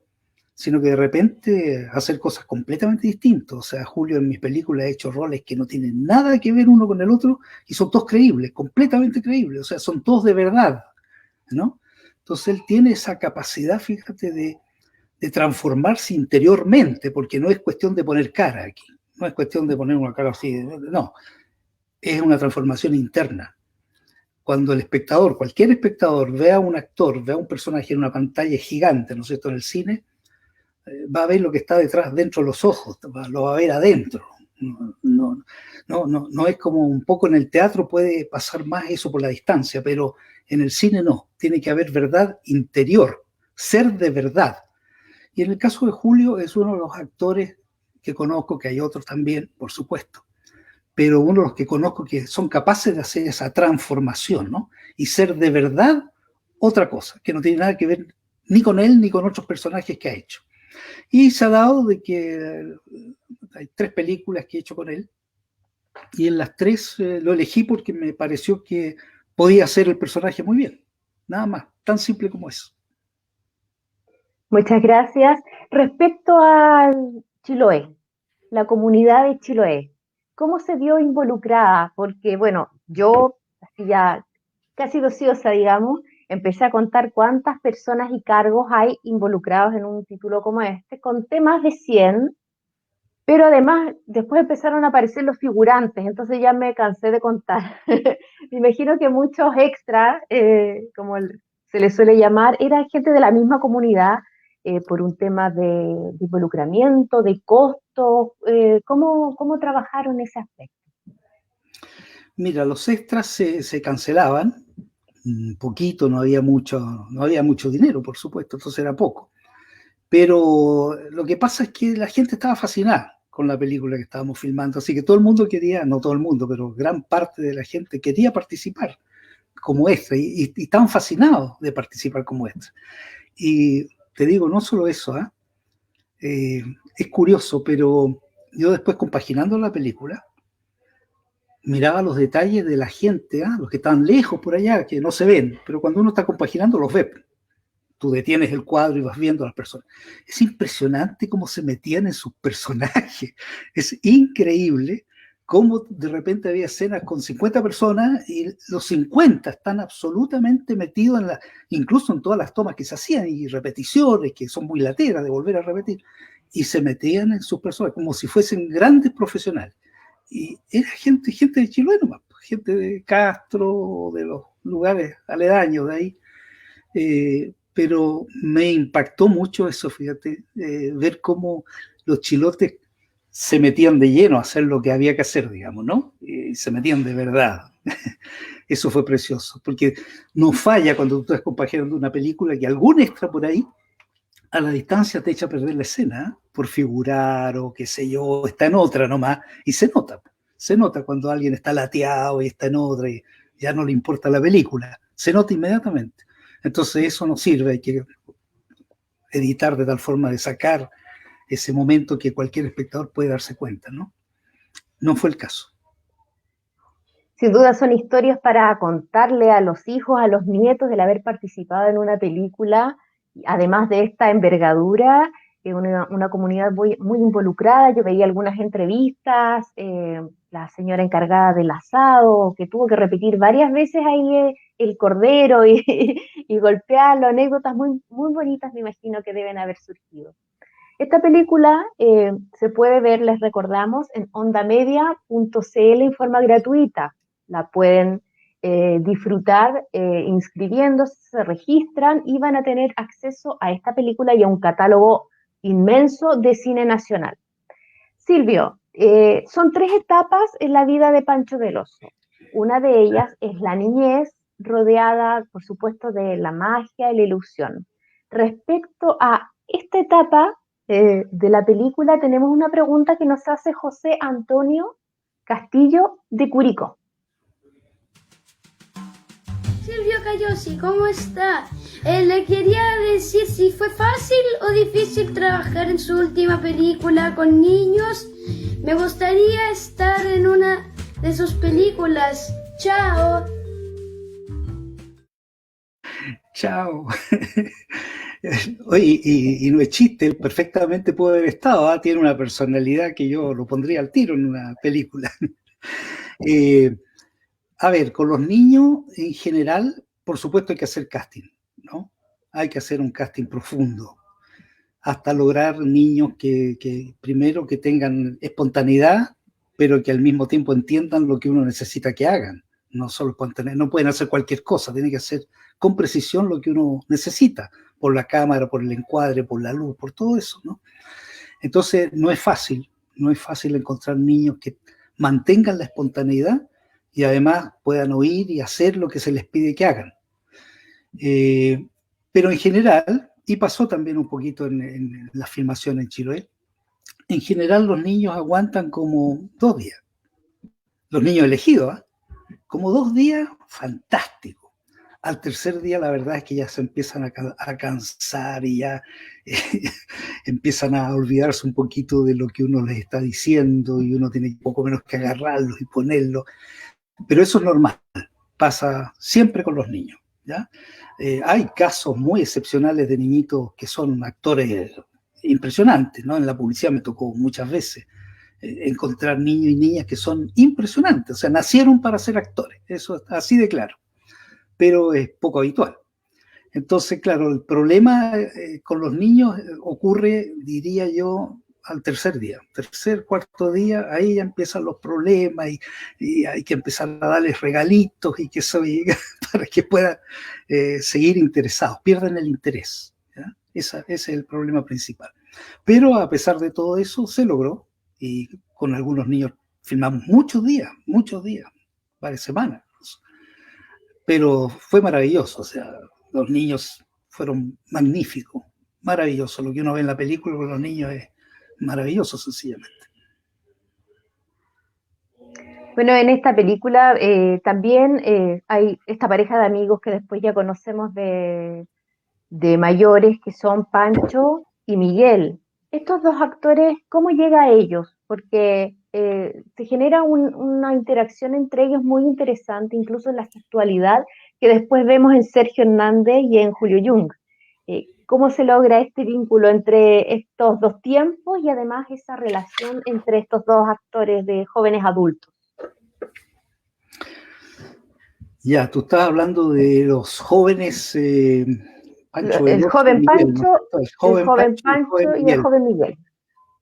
sino que de repente hacer cosas completamente distintas. O sea, Julio en mis películas ha hecho roles que no tienen nada que ver uno con el otro y son todos creíbles, completamente creíbles, o sea, son todos de verdad, ¿no? Entonces él tiene esa capacidad, fíjate, de transformarse interiormente, porque no es cuestión de poner cara aquí, no es cuestión de poner una cara así, no, es una transformación interna. Cuando el espectador, cualquier espectador, vea a un actor, vea a un personaje en una pantalla gigante, ¿no es cierto?, en el cine, va a ver lo que está detrás, dentro de los ojos, lo va a ver adentro, No es como un poco en el teatro puede pasar más eso por la distancia, pero en el cine no, tiene que haber verdad interior, ser de verdad. Y en el caso de Julio es uno de los actores que conozco, que hay otros también, por supuesto, pero uno de los que conozco que son capaces de hacer esa transformación, ¿no? Y ser de verdad otra cosa, que no tiene nada que ver ni con él ni con otros personajes que ha hecho. Y se ha dado de que hay 3 películas que he hecho con él, y en las 3 lo elegí porque me pareció que podía hacer el personaje muy bien. Nada más, tan simple como eso. Muchas gracias. Respecto a Chiloé, la comunidad de Chiloé, ¿cómo se vio involucrada? Porque, bueno, yo, así ya casi dociosa, digamos, empecé a contar cuántas personas y cargos hay involucrados en un título como este. Conté más de 100, pero además después empezaron a aparecer los figurantes, entonces ya me cansé de contar. Me imagino que muchos extras, se les suele llamar, eran gente de la misma comunidad, por un tema de involucramiento, de costos. ¿Cómo trabajaron ese aspecto? Mira, los extras se cancelaban un poquito, no había mucho dinero, por supuesto, entonces era poco. Pero lo que pasa es que la gente estaba fascinada con la película que estábamos filmando, así que todo el mundo quería, no todo el mundo, pero gran parte de la gente quería participar como extra y estaban fascinados de participar como extra. Y te digo, no solo eso, es curioso, pero yo después compaginando la película, miraba los detalles de la gente, los que estaban lejos por allá, que no se ven, pero cuando uno está compaginando los ve. Tú detienes el cuadro y vas viendo a las personas. Es impresionante cómo se metían en sus personajes. Es increíble cómo de repente había escenas con 50 personas y los 50 están absolutamente metidos incluso en todas las tomas que se hacían y repeticiones que son muy lateras de volver a repetir, y se metían en sus personajes como si fuesen grandes profesionales. Y era gente de Chiloé nomás, gente de Castro, de los lugares aledaños de ahí. Pero me impactó mucho eso, fíjate, ver cómo los chilotes se metían de lleno a hacer lo que había que hacer, digamos, ¿no? Y se metían de verdad. Eso fue precioso, porque no falla cuando tú estás compaginando una película que algún extra por ahí, a la distancia te echa a perder la escena, por figurar o qué sé yo, está en otra nomás, y se nota cuando alguien está lateado y está en otra y ya no le importa la película, se nota inmediatamente. Entonces eso no sirve, hay que editar de tal forma de sacar ese momento que cualquier espectador puede darse cuenta, ¿no? No fue el caso. Sin duda son historias para contarle a los hijos, a los nietos, del haber participado en una película, además de esta envergadura, una comunidad muy, muy involucrada. Yo veía algunas entrevistas, la señora encargada del asado, que tuvo que repetir varias veces ahí el cordero y golpearlo, anécdotas muy, muy bonitas, me imagino que deben haber surgido. Esta película se puede ver, les recordamos, en ondamedia.cl en forma gratuita. La pueden disfrutar inscribiéndose, se registran y van a tener acceso a esta película y a un catálogo inmenso de cine nacional. Silvio, son 3 etapas en la vida de Pancho del Oso. Una de ellas es la niñez, rodeada, por supuesto, de la magia y la ilusión. Respecto a esta etapa de la película, tenemos una pregunta que nos hace José Antonio Castillo de Curicó. Silvio Cayosi, ¿cómo está? Le quería decir si fue fácil o difícil trabajar en su última película con niños. Me gustaría estar en una de sus películas. Chao. Chao. Oye, y no es chiste, él perfectamente puede haber estado, tiene una personalidad que yo lo pondría al tiro en una película. A ver, con los niños en general, por supuesto hay que hacer casting, ¿no? Hay que hacer un casting profundo, hasta lograr niños que primero que tengan espontaneidad, pero que al mismo tiempo entiendan lo que uno necesita que hagan. No solo no pueden hacer cualquier cosa, tienen que hacer con precisión lo que uno necesita, por la cámara, por el encuadre, por la luz, por todo eso, ¿no? Entonces no es fácil No es fácil encontrar niños que mantengan la espontaneidad y además puedan oír y hacer lo que se les pide que hagan. Pero en general, y pasó también un poquito en la filmación en Chiloé, en general los niños aguantan como 2 días. Los niños elegidos, ¿eh? Como 2 días, fantástico. Al tercer día la verdad es que ya se empiezan a cansar y ya empiezan a olvidarse un poquito de lo que uno les está diciendo y uno tiene poco menos que agarrarlos y ponerlos. Pero eso es normal, pasa siempre con los niños, ¿ya? Hay casos muy excepcionales de niñitos que son actores impresionantes, ¿no? En la publicidad me tocó muchas veces encontrar niños y niñas que son impresionantes, o sea, nacieron para ser actores, eso es así de claro, pero es poco habitual. Entonces, claro, el problema con los niños ocurre, diría yo, al tercer día, tercer, cuarto día, ahí ya empiezan los problemas y hay que empezar a darles regalitos y que eso llegue para que puedan seguir interesados, pierden el interés, ¿ya? Ese es el problema principal. Pero a pesar de todo eso, se logró y con algunos niños filmamos muchos días, varias semanas. Pero fue maravilloso, o sea, los niños fueron magníficos, maravilloso. Lo que uno ve en la película con los niños es maravilloso, sencillamente. Bueno, en esta película también hay esta pareja de amigos que después ya conocemos de mayores, que son Pancho y Miguel. Estos dos actores, ¿cómo llega a ellos? Porque se genera una interacción entre ellos muy interesante, incluso en la gestualidad, que después vemos en Sergio Hernández y en Julio Jung. ¿Cómo se logra este vínculo entre estos dos tiempos y además esa relación entre estos dos actores de jóvenes adultos? Ya, tú estás hablando de los jóvenes... Pancho, el joven Pancho, ¿no? el joven Pancho y el joven Miguel.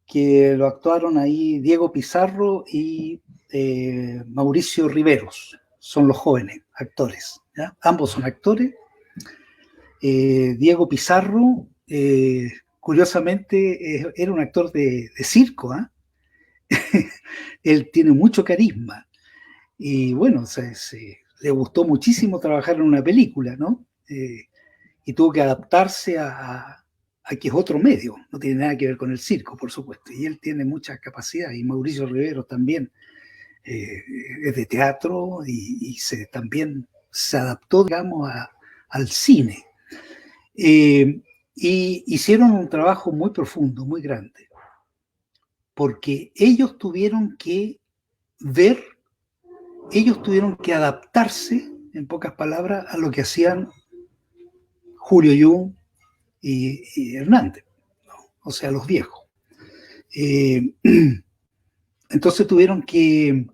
Que lo actuaron ahí Diego Pizarro y Mauricio Riveros. Son los jóvenes actores, ¿ya? Ambos son actores. Diego Pizarro, curiosamente, era un actor de circo, ¿eh? Él tiene mucho carisma. Y bueno, le gustó muchísimo trabajar en una película, ¿no? Y tuvo que adaptarse a que es otro medio, no tiene nada que ver con el circo, por supuesto, y él tiene mucha capacidad, y Mauricio Rivero también es de teatro y también se adaptó, digamos, al cine. Y hicieron un trabajo muy profundo, muy grande, porque ellos tuvieron que adaptarse, en pocas palabras, a lo que hacían Julio Jung y Hernández, ¿no? O sea, los viejos. Entonces tuvieron que,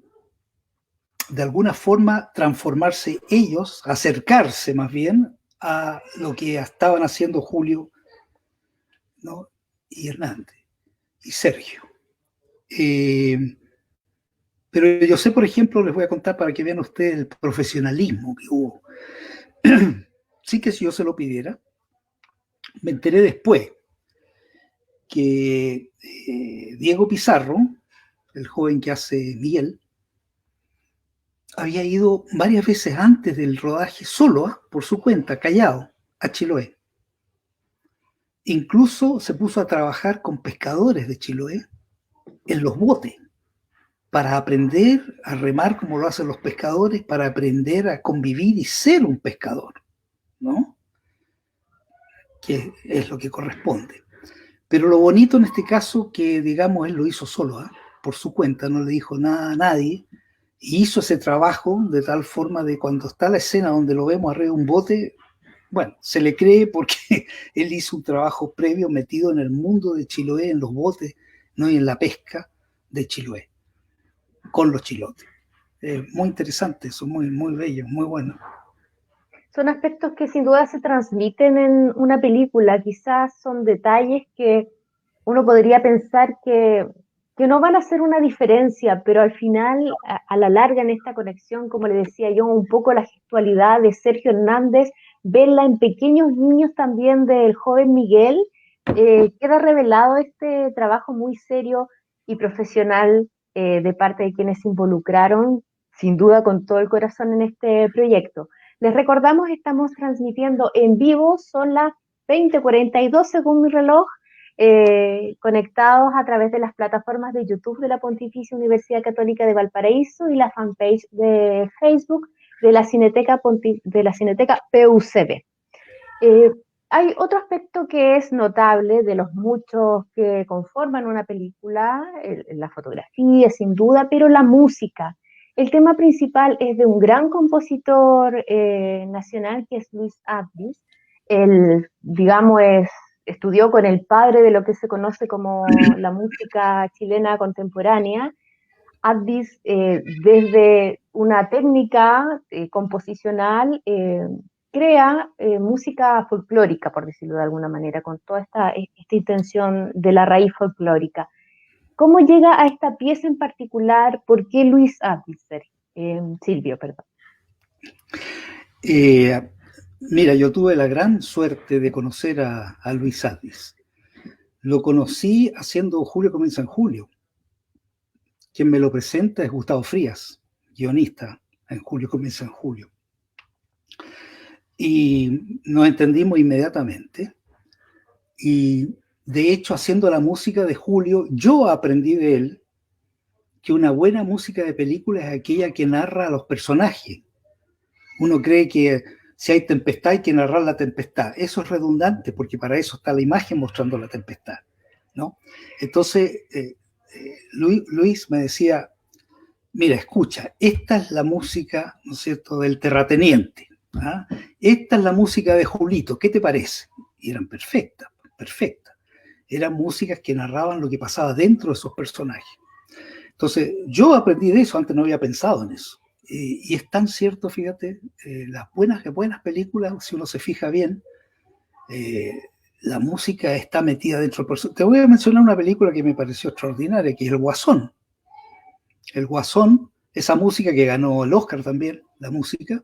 de alguna forma, transformarse ellos, acercarse más bien a lo que estaban haciendo Julio, ¿no? Y Hernández y Sergio. Pero yo sé, por ejemplo, les voy a contar para que vean ustedes el profesionalismo que hubo. Sí, que si yo se lo pidiera, me enteré después que Diego Pizarro, el joven que hace Miguel, había ido varias veces antes del rodaje solo, por su cuenta, callado, a Chiloé. Incluso se puso a trabajar con pescadores de Chiloé en los botes para aprender a remar como lo hacen los pescadores, para aprender a convivir y ser un pescador, ¿no? Que es lo que corresponde. Pero lo bonito en este caso que, digamos, él lo hizo solo, ¿eh? Por su cuenta, no le dijo nada a nadie, y hizo ese trabajo de tal forma de cuando está la escena donde lo vemos arriba de un bote, bueno, se le cree porque él hizo un trabajo previo metido en el mundo de Chiloé, en los botes, ¿no? Y en la pesca de Chiloé, con los chilotes. Muy interesante, eso, muy, muy bello, muy bueno. Son aspectos que sin duda se transmiten en una película, quizás son detalles que uno podría pensar que no van a hacer una diferencia, pero al final, a la larga en esta conexión, como le decía yo, un poco la gestualidad de Sergio Hernández, verla en pequeños niños también del joven Miguel, queda revelado este trabajo muy serio y profesional de parte de quienes se involucraron, sin duda con todo el corazón en este proyecto. Les recordamos, estamos transmitiendo en vivo, son las 20:42 según mi reloj, conectados a través de las plataformas de YouTube de la Pontificia Universidad Católica de Valparaíso y la fanpage de Facebook de la Cineteca PUCB. Hay otro aspecto que es notable de los muchos que conforman una película, la fotografía sin duda, pero la música. El tema principal es de un gran compositor nacional que es Luis Abdis. Él, digamos, estudió con el padre de lo que se conoce como la música chilena contemporánea. Abdis, desde una técnica composicional, crea música folclórica, por decirlo de alguna manera, con toda esta intención de la raíz folclórica. ¿Cómo llega a esta pieza en particular? ¿Por qué Luis Abdis? Silvio, perdón. Mira, yo tuve la gran suerte de conocer a Luis Abdis. Lo conocí haciendo Julio comienza en julio. Quien me lo presenta es Gustavo Frías, guionista en Julio comienza en julio. Y nos entendimos inmediatamente. Y de hecho, haciendo la música de Julio, yo aprendí de él que una buena música de película es aquella que narra a los personajes. Uno cree que si hay tempestad hay que narrar la tempestad. Eso es redundante porque para eso está la imagen mostrando la tempestad, ¿no? Entonces, Luis me decía, mira, escucha, esta es la música, ¿no es cierto?, del terrateniente. ¿Ah? Esta es la música de Julito, ¿qué te parece? Y eran perfectas. Eran músicas que narraban lo que pasaba dentro de esos personajes. Entonces, yo aprendí de eso, antes no había pensado en eso. Y es tan cierto, fíjate, las buenas películas, si uno se fija bien, la música está metida dentro del personaje. Te voy a mencionar una película que me pareció extraordinaria, que es El Guasón. El Guasón, esa música que ganó el Oscar también, la música,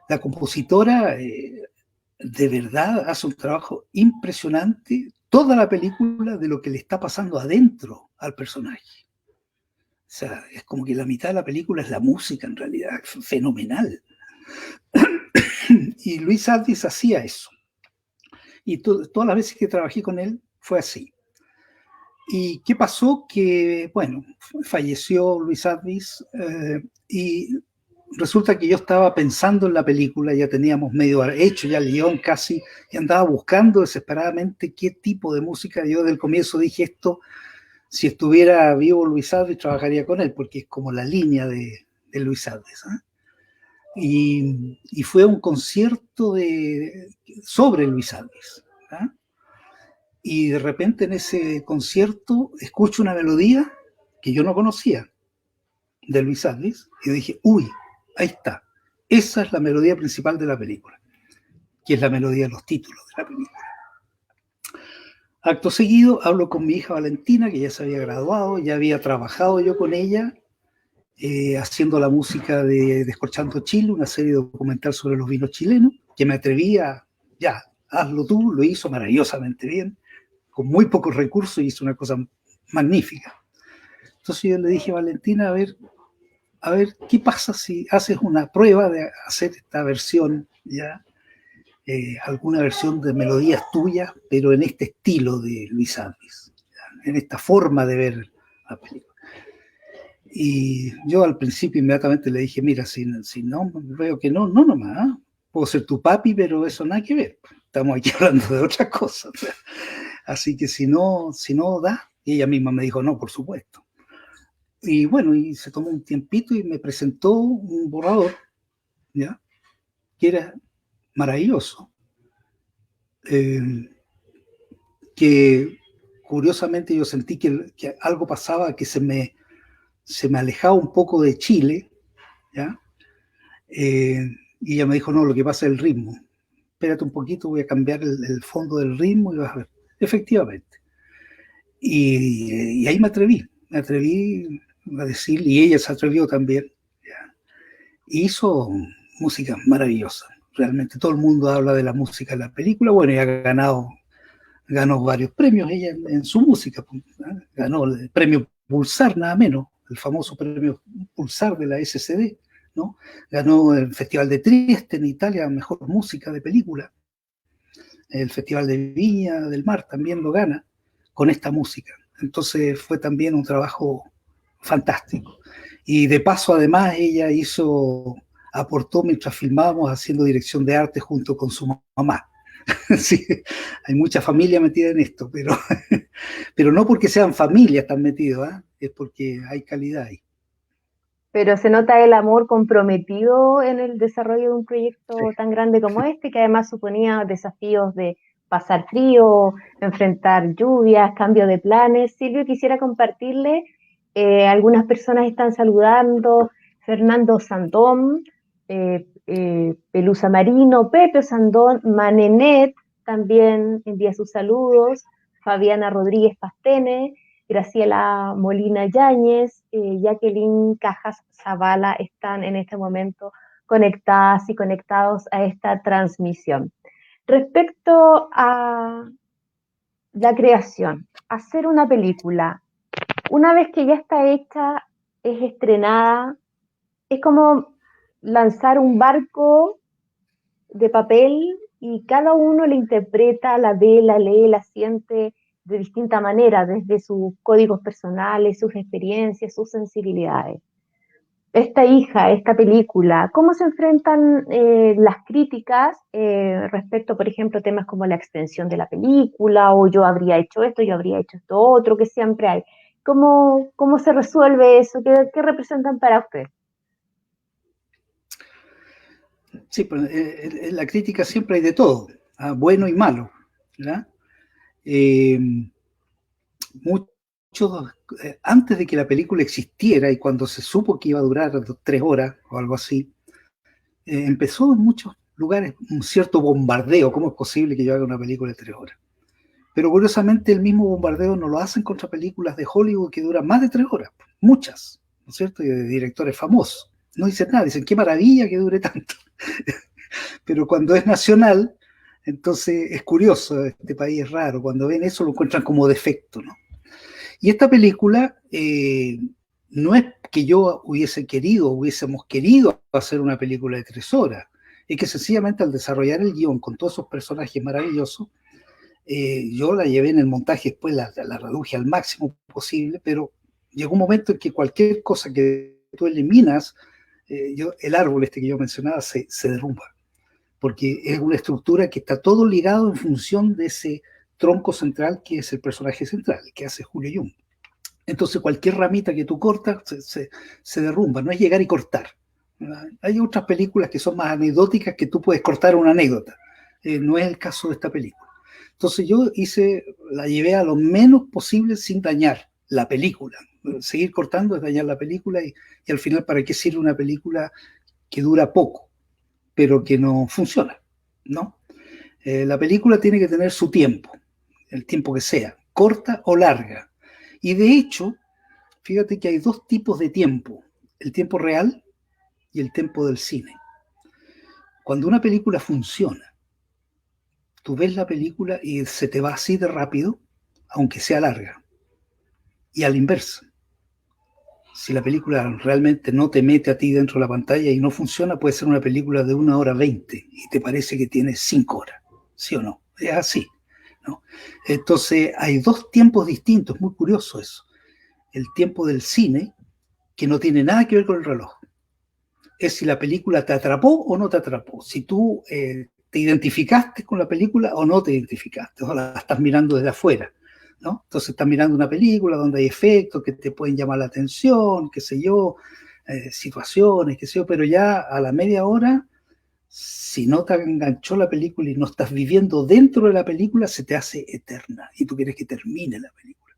la compositora de verdad hace un trabajo impresionante, toda la película de lo que le está pasando adentro al personaje. O sea, es como que la mitad de la película es la música en realidad, es fenomenal. Y Luis Abdis hacía eso. Y todas las veces que trabajé con él fue así. ¿Y qué pasó? Que, bueno, falleció Luis Abdis y resulta que yo estaba pensando en la película, ya teníamos medio hecho ya el guión casi, y andaba buscando desesperadamente qué tipo de música. Yo del comienzo dije esto, si estuviera vivo Luis Abdis trabajaría con él, porque es como la línea de Luis Abdis, ¿eh? Y fue un concierto sobre Luis Abdis, ¿eh? Y de repente en ese concierto escucho una melodía que yo no conocía de Luis Abdis, y dije, uy, ahí está. Esa es la melodía principal de la película, que es la melodía de los títulos de la película. Acto seguido, hablo con mi hija Valentina, que ya se había graduado, ya había trabajado yo con ella, haciendo la música de Descorchando Chile, una serie documental sobre los vinos chilenos, que me atrevía, ya, hazlo tú, lo hizo maravillosamente bien, con muy pocos recursos, y hizo una cosa magnífica. Entonces yo le dije a Valentina, a ver, ¿qué pasa si haces una prueba de hacer esta versión, ya? Alguna versión de melodías tuyas, pero en este estilo de Luis Abdis, ¿ya? En esta forma de ver la película. Y yo al principio inmediatamente le dije, mira, si no, veo que no nomás, ¿eh? Puedo ser tu papi, pero eso nada que ver. Estamos aquí hablando de otras cosas. Así que si no da, y ella misma me dijo, no, por supuesto. Y bueno, y se tomó un tiempito y me presentó un borrador, ¿ya? Que era maravilloso. Que curiosamente yo sentí que algo pasaba, que se me alejaba un poco de Chile, ¿ya? Y ella me dijo, no, lo que pasa es el ritmo. Espérate un poquito, voy a cambiar el fondo del ritmo y vas a ver. Efectivamente. Y ahí me atreví a decir, y ella se atrevió también, ¿ya? Y hizo música maravillosa. Realmente todo el mundo habla de la música de la película. Bueno, y ganó varios premios ella en su música, ¿eh? Ganó el premio Pulsar, nada menos, el famoso premio Pulsar de la SCD, ¿no? Ganó el Festival de Trieste en Italia, mejor música de película. El Festival de Viña del Mar también lo gana con esta música. Entonces fue también un trabajo fantástico. Y de paso, además, ella aportó mientras filmábamos haciendo dirección de arte junto con su mamá. Sí, hay mucha familia metida en esto, pero no porque sean familias tan metidos, ¿eh? Es porque hay calidad ahí. Pero se nota el amor comprometido en el desarrollo de un proyecto tan grande como este, que además suponía desafíos de pasar frío, enfrentar lluvias, cambio de planes. Silvio, quisiera compartirle, algunas personas están saludando, Fernando Sandón, Pelusa Marino, Pepe Sandón, Manenet también envía sus saludos, Fabiana Rodríguez Pastene, Graciela Molina Yáñez, Jacqueline Cajas Zavala están en este momento conectadas y conectados a esta transmisión. Respecto a la creación, hacer una película, una vez que ya está hecha, es estrenada, es como lanzar un barco de papel y cada uno la interpreta, la ve, la lee, la siente de distinta manera, desde sus códigos personales, sus experiencias, sus sensibilidades. Esta película, ¿cómo se enfrentan las críticas respecto, por ejemplo, a temas como la extensión de la película, o yo habría hecho esto otro, que siempre hay? ¿Cómo se resuelve eso? ¿Qué representan para usted? Sí, pues, en la crítica siempre hay de todo, bueno y malo, ¿verdad? Antes de que la película existiera y cuando se supo que iba a durar 3 horas o algo así, empezó en muchos lugares un cierto bombardeo. ¿Cómo es posible que yo haga una película de 3 horas? Pero curiosamente el mismo bombardeo no lo hacen contra películas de Hollywood que duran más de 3 horas, muchas, ¿no es cierto? Y de directores famosos. No dicen nada, dicen qué maravilla que dure tanto. Pero cuando es nacional, entonces es curioso, este país es raro, cuando ven eso lo encuentran como defecto, ¿no? Y esta película no es que yo hubiésemos querido hacer una película de 3 horas, es que sencillamente al desarrollar el guión con todos esos personajes maravillosos, yo la llevé en el montaje, después la reduje al máximo posible, pero llegó un momento en que cualquier cosa que tú eliminas, el árbol que yo mencionaba se derrumba, porque es una estructura que está todo ligado en función de ese tronco central que es el personaje central, que hace Julio Jung. Entonces cualquier ramita que tú cortas se derrumba, no es llegar y cortar. Hay otras películas que son más anecdóticas que tú puedes cortar una anécdota, no es el caso de esta película. Entonces yo la llevé a lo menos posible sin dañar la película. Seguir cortando es dañar la película y al final, ¿para qué sirve una película que dura poco, pero que no funciona? ¿No? La película tiene que tener su tiempo, el tiempo que sea, corta o larga. Y de hecho, fíjate que hay 2 tipos de tiempo, el tiempo real y el tiempo del cine. Cuando una película funciona, tú ves la película y se te va así de rápido, aunque sea larga. Y a la inversa, si la película realmente no te mete a ti dentro de la pantalla y no funciona, puede ser una película de 1 hora 20 y te parece que tiene 5 horas, ¿sí o no? Es así, ¿no? Entonces hay 2 tiempos distintos, muy curioso eso. El tiempo del cine, que no tiene nada que ver con el reloj, es si la película te atrapó o no te atrapó, si tú te identificaste con la película o no te identificaste, o la estás mirando desde afuera, ¿no? Entonces estás mirando una película donde hay efectos que te pueden llamar la atención, qué sé yo, situaciones, qué sé yo, pero ya a la media hora, si no te enganchó la película y no estás viviendo dentro de la película, se te hace eterna y tú quieres que termine la película.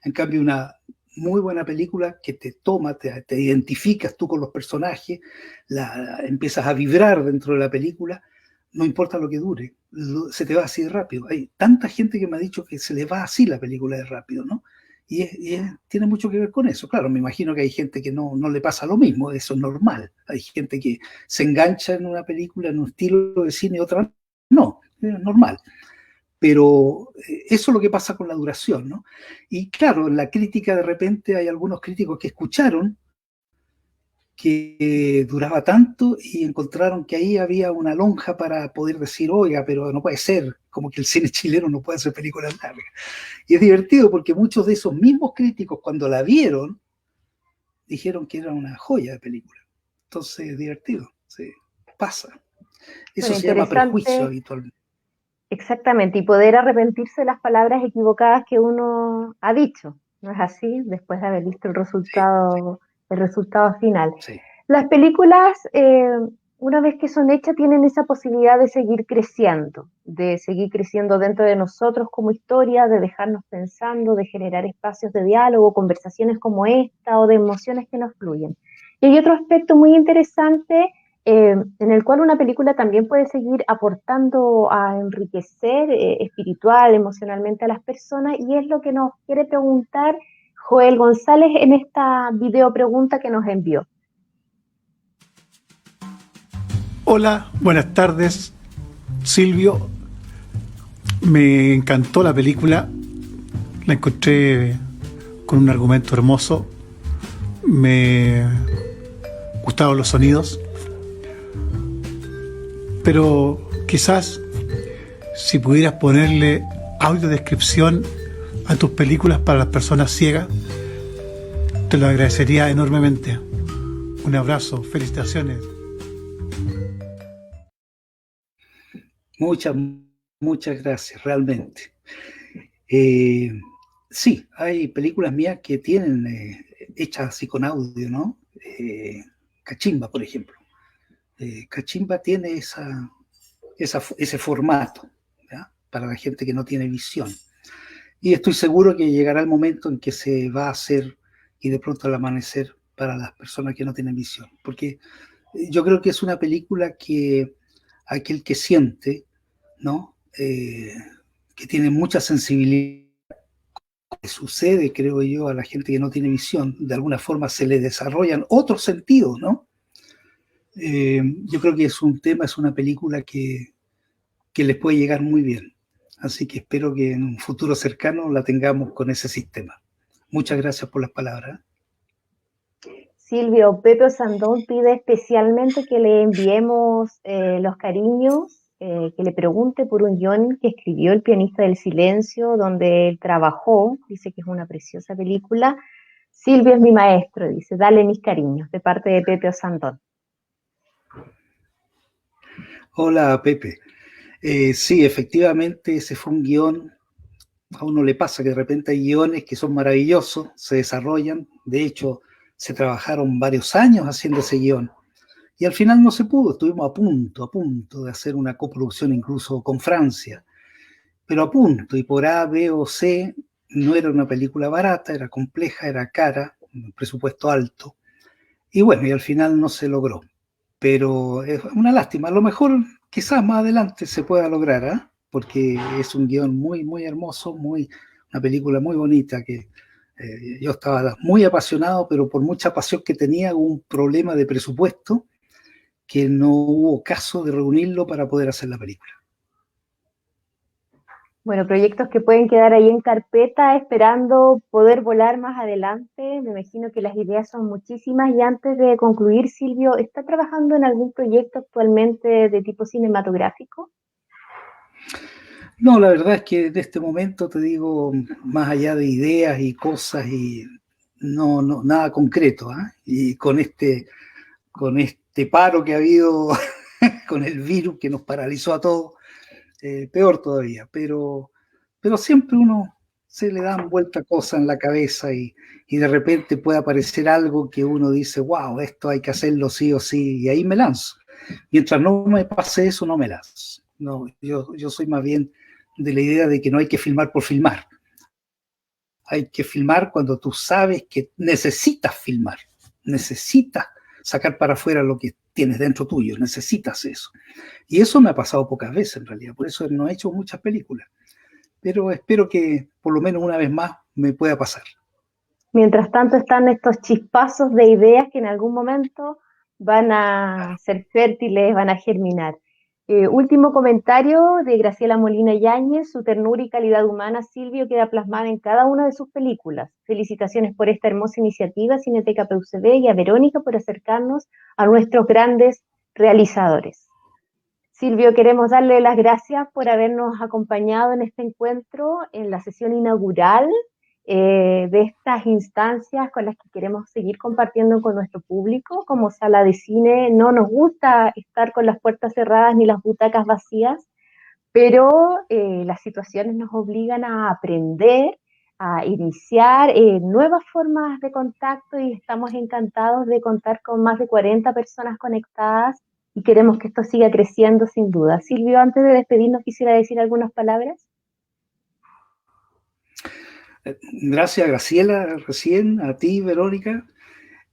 En cambio, una muy buena película que te toma, te identificas tú con los personajes, empiezas a vibrar dentro de la película, no importa lo que dure, se te va así de rápido. Hay tanta gente que me ha dicho que se le va así la película de rápido, ¿no? Y tiene mucho que ver con eso. Claro, me imagino que hay gente que no le pasa lo mismo, eso es normal. Hay gente que se engancha en una película, en un estilo de cine y otra no, es normal. Pero eso es lo que pasa con la duración, ¿no? Y claro, en la crítica de repente hay algunos críticos que escucharon que duraba tanto y encontraron que ahí había una lonja para poder decir, oiga, pero no puede ser, como que el cine chileno no puede hacer películas largas. Y es divertido porque muchos de esos mismos críticos, cuando la vieron, dijeron que era una joya de película. Entonces es divertido, sí, pasa. Eso Bueno, se llama prejuicio habitualmente. Exactamente, y poder arrepentirse de las palabras equivocadas que uno ha dicho, ¿no es así? Después de haber visto el resultado final. Sí. Las películas, una vez que son hechas, tienen esa posibilidad de seguir creciendo dentro de nosotros como historia, de dejarnos pensando, de generar espacios de diálogo, conversaciones como esta o de emociones que nos fluyen. Y hay otro aspecto muy interesante en el cual una película también puede seguir aportando a enriquecer espiritual, emocionalmente a las personas, y es lo que nos quiere preguntar Joel González en esta video pregunta que nos envió. Hola, buenas tardes, Silvio. Me encantó la película, la encontré con un argumento hermoso, me gustaron los sonidos, pero quizás si pudieras ponerle audiodescripción a tus películas para las personas ciegas, te lo agradecería enormemente. Un abrazo, felicitaciones. Muchas gracias, realmente. Sí, hay películas mías que tienen hechas así con audio, ¿no? Cachimba, por ejemplo. Cachimba tiene ese formato, ¿ya? Para la gente que no tiene visión. Y estoy seguro que llegará el momento en que se va a hacer y de pronto al amanecer para las personas que no tienen visión. Porque yo creo que es una película que aquel que siente, ¿no? Que tiene mucha sensibilidad, que sucede, creo yo, a la gente que no tiene visión, de alguna forma se le desarrollan otros sentidos, ¿no? Yo creo que es una película que les puede llegar muy bien. Así que espero que en un futuro cercano la tengamos con ese sistema. Muchas gracias por las palabras. Silvio, Pepe Sandón pide especialmente que le enviemos los cariños, que le pregunte por un guión que escribió El pianista del silencio, donde él trabajó, dice que es una preciosa película. Silvio es mi maestro, dice, dale mis cariños, de parte de Pepe Sandón. Hola, Pepe. Sí, efectivamente, ese fue un guión. A uno le pasa que de repente hay guiones que son maravillosos, se desarrollan. De hecho, se trabajaron varios años haciendo ese guión. Y al final no se pudo, estuvimos a punto de hacer una coproducción incluso con Francia. Pero a punto, y por A, B o C, no era una película barata, era compleja, era cara, un presupuesto alto. Y bueno, y al final no se logró. Pero es una lástima. A lo mejor quizás más adelante se pueda lograr, ¿eh? Porque es un guión muy, muy hermoso, una película muy bonita que yo estaba muy apasionado, pero por mucha pasión que tenía hubo un problema de presupuesto que no hubo caso de reunirlo para poder hacer la película. Bueno, proyectos que pueden quedar ahí en carpeta esperando poder volar más adelante. Me imagino que las ideas son muchísimas. Y antes de concluir, Silvio, ¿está trabajando en algún proyecto actualmente de tipo cinematográfico? No, la verdad es que en este momento te digo, más allá de ideas y cosas, y no nada concreto, ¿eh? Y con este paro que ha habido con el virus que nos paralizó a todos, peor todavía, pero siempre uno se le dan vuelta cosas en la cabeza y de repente puede aparecer algo que uno dice, wow, esto hay que hacerlo sí o sí, y ahí me lanzo. Mientras no me pase eso, no me lanzo. No, yo soy más bien de la idea de que no hay que filmar por filmar. Hay que filmar cuando tú sabes que necesitas filmar, necesitas sacar para afuera lo que tienes dentro tuyo, necesitas eso. Y eso me ha pasado pocas veces en realidad, por eso no he hecho muchas películas. Pero espero que por lo menos una vez más me pueda pasar. Mientras tanto están estos chispazos de ideas que en algún momento van a ser fértiles, van a germinar. Último comentario de Graciela Molina Yáñez: su ternura y calidad humana, Silvio, queda plasmada en cada una de sus películas. Felicitaciones por esta hermosa iniciativa, Cineteca PUCB, y a Verónica por acercarnos a nuestros grandes realizadores. Silvio, queremos darle las gracias por habernos acompañado en este encuentro, en la sesión inaugural de estas instancias con las que queremos seguir compartiendo con nuestro público. Como sala de cine no nos gusta estar con las puertas cerradas ni las butacas vacías, pero las situaciones nos obligan a aprender, a iniciar nuevas formas de contacto, y estamos encantados de contar con más de 40 personas conectadas y queremos que esto siga creciendo sin duda. Silvio, antes de despedirnos, quisiera decir algunas palabras. Gracias, Graciela, recién, a ti, Verónica.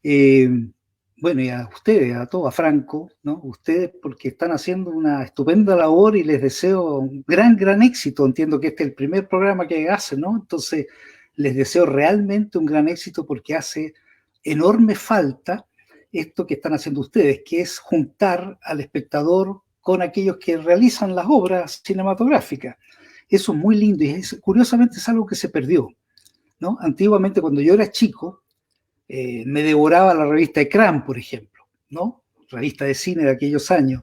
Bueno, y a ustedes, a todos, a Franco, ¿no? Ustedes, porque están haciendo una estupenda labor y les deseo un gran éxito. Entiendo que este es el primer programa que hacen, ¿no? Entonces, les deseo realmente un gran éxito, porque hace enorme falta esto que están haciendo ustedes, que es juntar al espectador con aquellos que realizan las obras cinematográficas. Eso es muy lindo y curiosamente es algo que se perdió, ¿no? Antiguamente, cuando yo era chico, me devoraba la revista Ecrán, por ejemplo, ¿no? Revista de cine de aquellos años,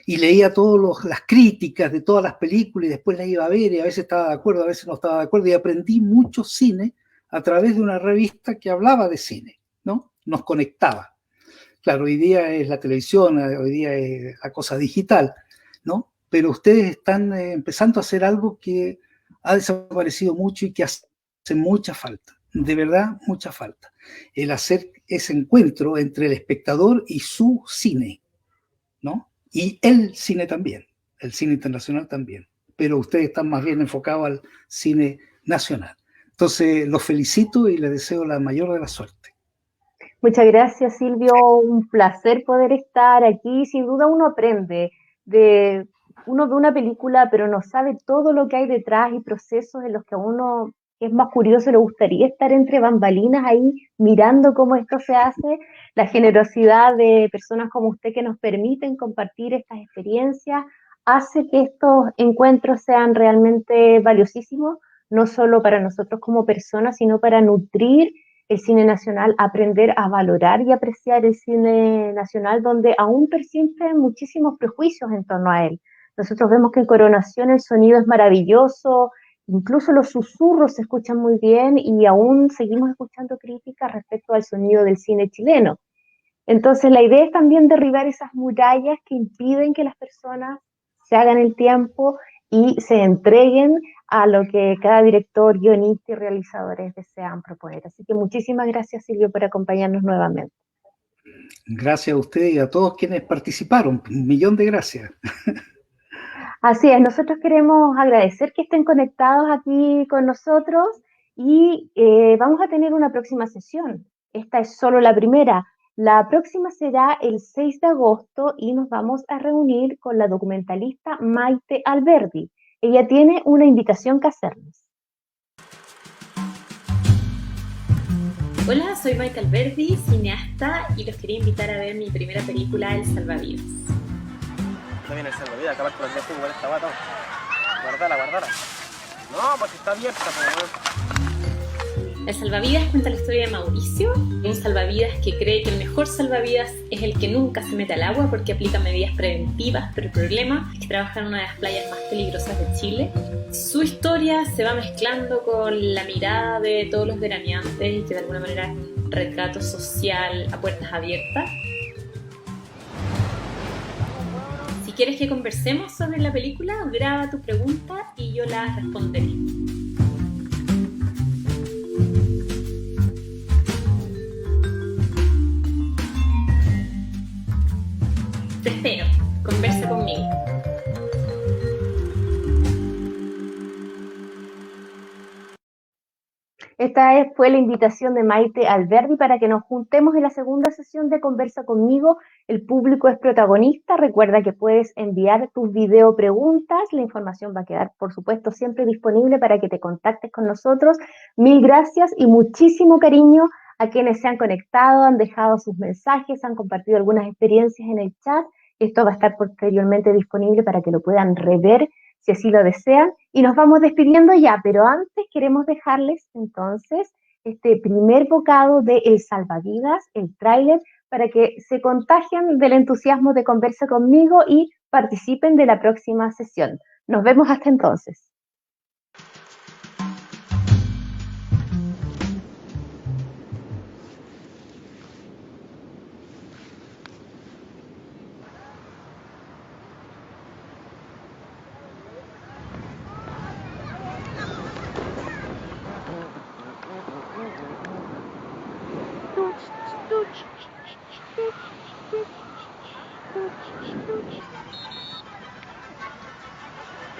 y leía todas las críticas de todas las películas y después las iba a ver y a veces estaba de acuerdo, a veces no estaba de acuerdo, y aprendí mucho cine a través de una revista que hablaba de cine, ¿no? Nos conectaba. Claro, hoy día es la televisión, hoy día es la cosa digital, ¿no? Pero ustedes están empezando a hacer algo que ha desaparecido mucho y que hace mucha falta, de verdad mucha falta. El hacer ese encuentro entre el espectador y su cine, ¿no? Y el cine también, el cine internacional también. Pero ustedes están más bien enfocados al cine nacional. Entonces, los felicito y les deseo la mayor de la suerte. Muchas gracias, Silvio. Un placer poder estar aquí. Sin duda uno aprende uno ve una película, pero no sabe todo lo que hay detrás y procesos en los que a uno es más curioso, le gustaría estar entre bambalinas ahí mirando cómo esto se hace. La generosidad de personas como usted que nos permiten compartir estas experiencias hace que estos encuentros sean realmente valiosísimos, no solo para nosotros como personas, sino para nutrir el cine nacional, aprender a valorar y apreciar el cine nacional, donde aún persisten muchísimos prejuicios en torno a él. Nosotros vemos que en Coronación el sonido es maravilloso, incluso los susurros se escuchan muy bien, y aún seguimos escuchando críticas respecto al sonido del cine chileno. Entonces la idea es también derribar esas murallas que impiden que las personas se hagan el tiempo y se entreguen a lo que cada director, guionista y realizadores desean proponer. Así que muchísimas gracias, Silvio, por acompañarnos nuevamente. Gracias a usted y a todos quienes participaron. Un millón de gracias. Así es, nosotros queremos agradecer que estén conectados aquí con nosotros y vamos a tener una próxima sesión. Esta es solo la primera. La próxima será el 6 de agosto y nos vamos a reunir con la documentalista Maite Alberdi. Ella tiene una invitación que hacernos. Hola, soy Maite Alberdi, cineasta, y los quería invitar a ver mi primera película, El Salvavidas. También El Salvavidas, acabar con el viaje igual esta guata. Guardala. No, porque está abierta, por El Salvavidas cuenta la historia de Mauricio, un salvavidas que cree que el mejor salvavidas es el que nunca se mete al agua porque aplica medidas preventivas, pero el problema es que trabaja en una de las playas más peligrosas de Chile. Su historia se va mezclando con la mirada de todos los veraneantes y que de alguna manera es un retrato social a puertas abiertas. Si quieres que conversemos sobre la película, graba tu pregunta y yo la responderé. Te espero, conversa conmigo. Esta fue la invitación de Maite Alberdi para que nos juntemos en la segunda sesión de Conversa Conmigo. El público es protagonista. Recuerda que puedes enviar tus video preguntas. La información va a quedar, por supuesto, siempre disponible para que te contactes con nosotros. Mil gracias y muchísimo cariño a quienes se han conectado, han dejado sus mensajes, han compartido algunas experiencias en el chat Esto va a estar posteriormente disponible para que lo puedan rever si así lo desean. Y nos vamos despidiendo ya, pero antes queremos dejarles entonces este primer bocado de El Salvavidas, el tráiler, para que se contagien del entusiasmo de Conversa conmigo y participen de la próxima sesión. Nos vemos hasta entonces.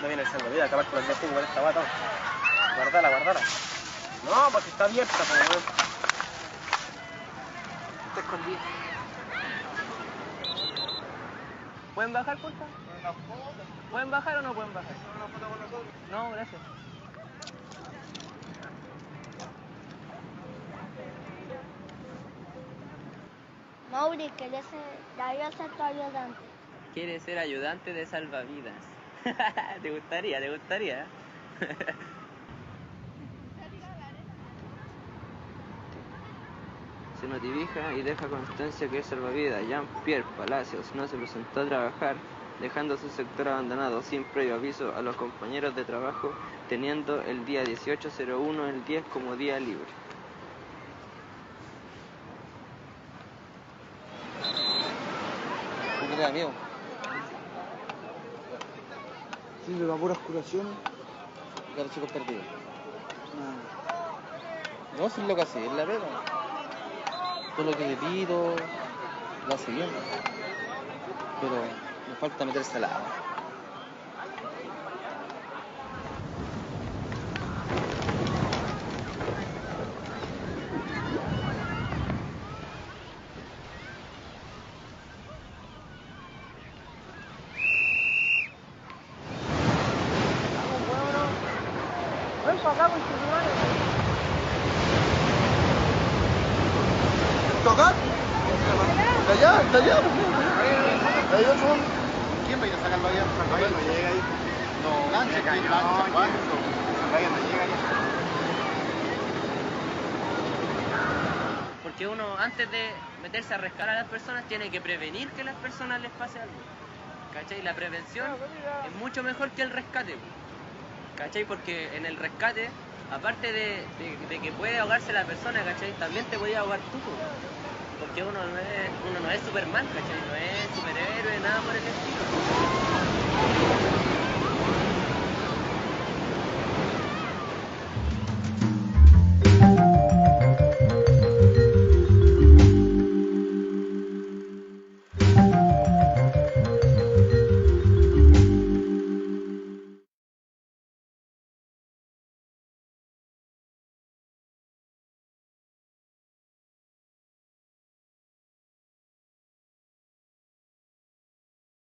No viene el salvavidas, acabar con el día con esta guata. Guardala, guardala. No, porque está abierta, pues, weón. Está escondida. ¿Pueden bajar, porfa? ¿Pueden bajar o no pueden bajar? ¿Una foto con nosotros? No, gracias. Mauri, ¿querés ser tu ayudante? Quiere ser ayudante de salvavidas. ¿Te gustaría? ¿Te gustaría? Se notifica y deja constancia que el salvavidas Jean-Pierre Palacios no se presentó a trabajar, dejando su sector abandonado sin previo aviso a los compañeros de trabajo, teniendo el día 18/01 el 10 como día libre. ¿Qué te da miedo? Sí, pero a puras curaciones. Ya los chicos perdidos. No, si es lo que hace, es la pega. Todo lo que le pido, lo hace bien. Pero me falta meterse al agua. Ven para acá con tu hermano. ¿Tocar? Está allá. Hay otro. ¿Quién va a ir a sacarlo allá? Salvavidas no llega ahí. No, lancha, ¿cuánto? Salvavidas no llega ahí. Porque uno, antes de meterse a rescatar a las personas, tiene que prevenir que a las personas les pase algo. ¿Cachai? La prevención es mucho mejor que el rescate. ¿Cachai? Porque en el rescate, aparte de que puede ahogarse la persona, ¿cachai? También te puede ahogar tú. Porque uno no es Superman, ¿cachai? No es superhéroe, nada por el estilo.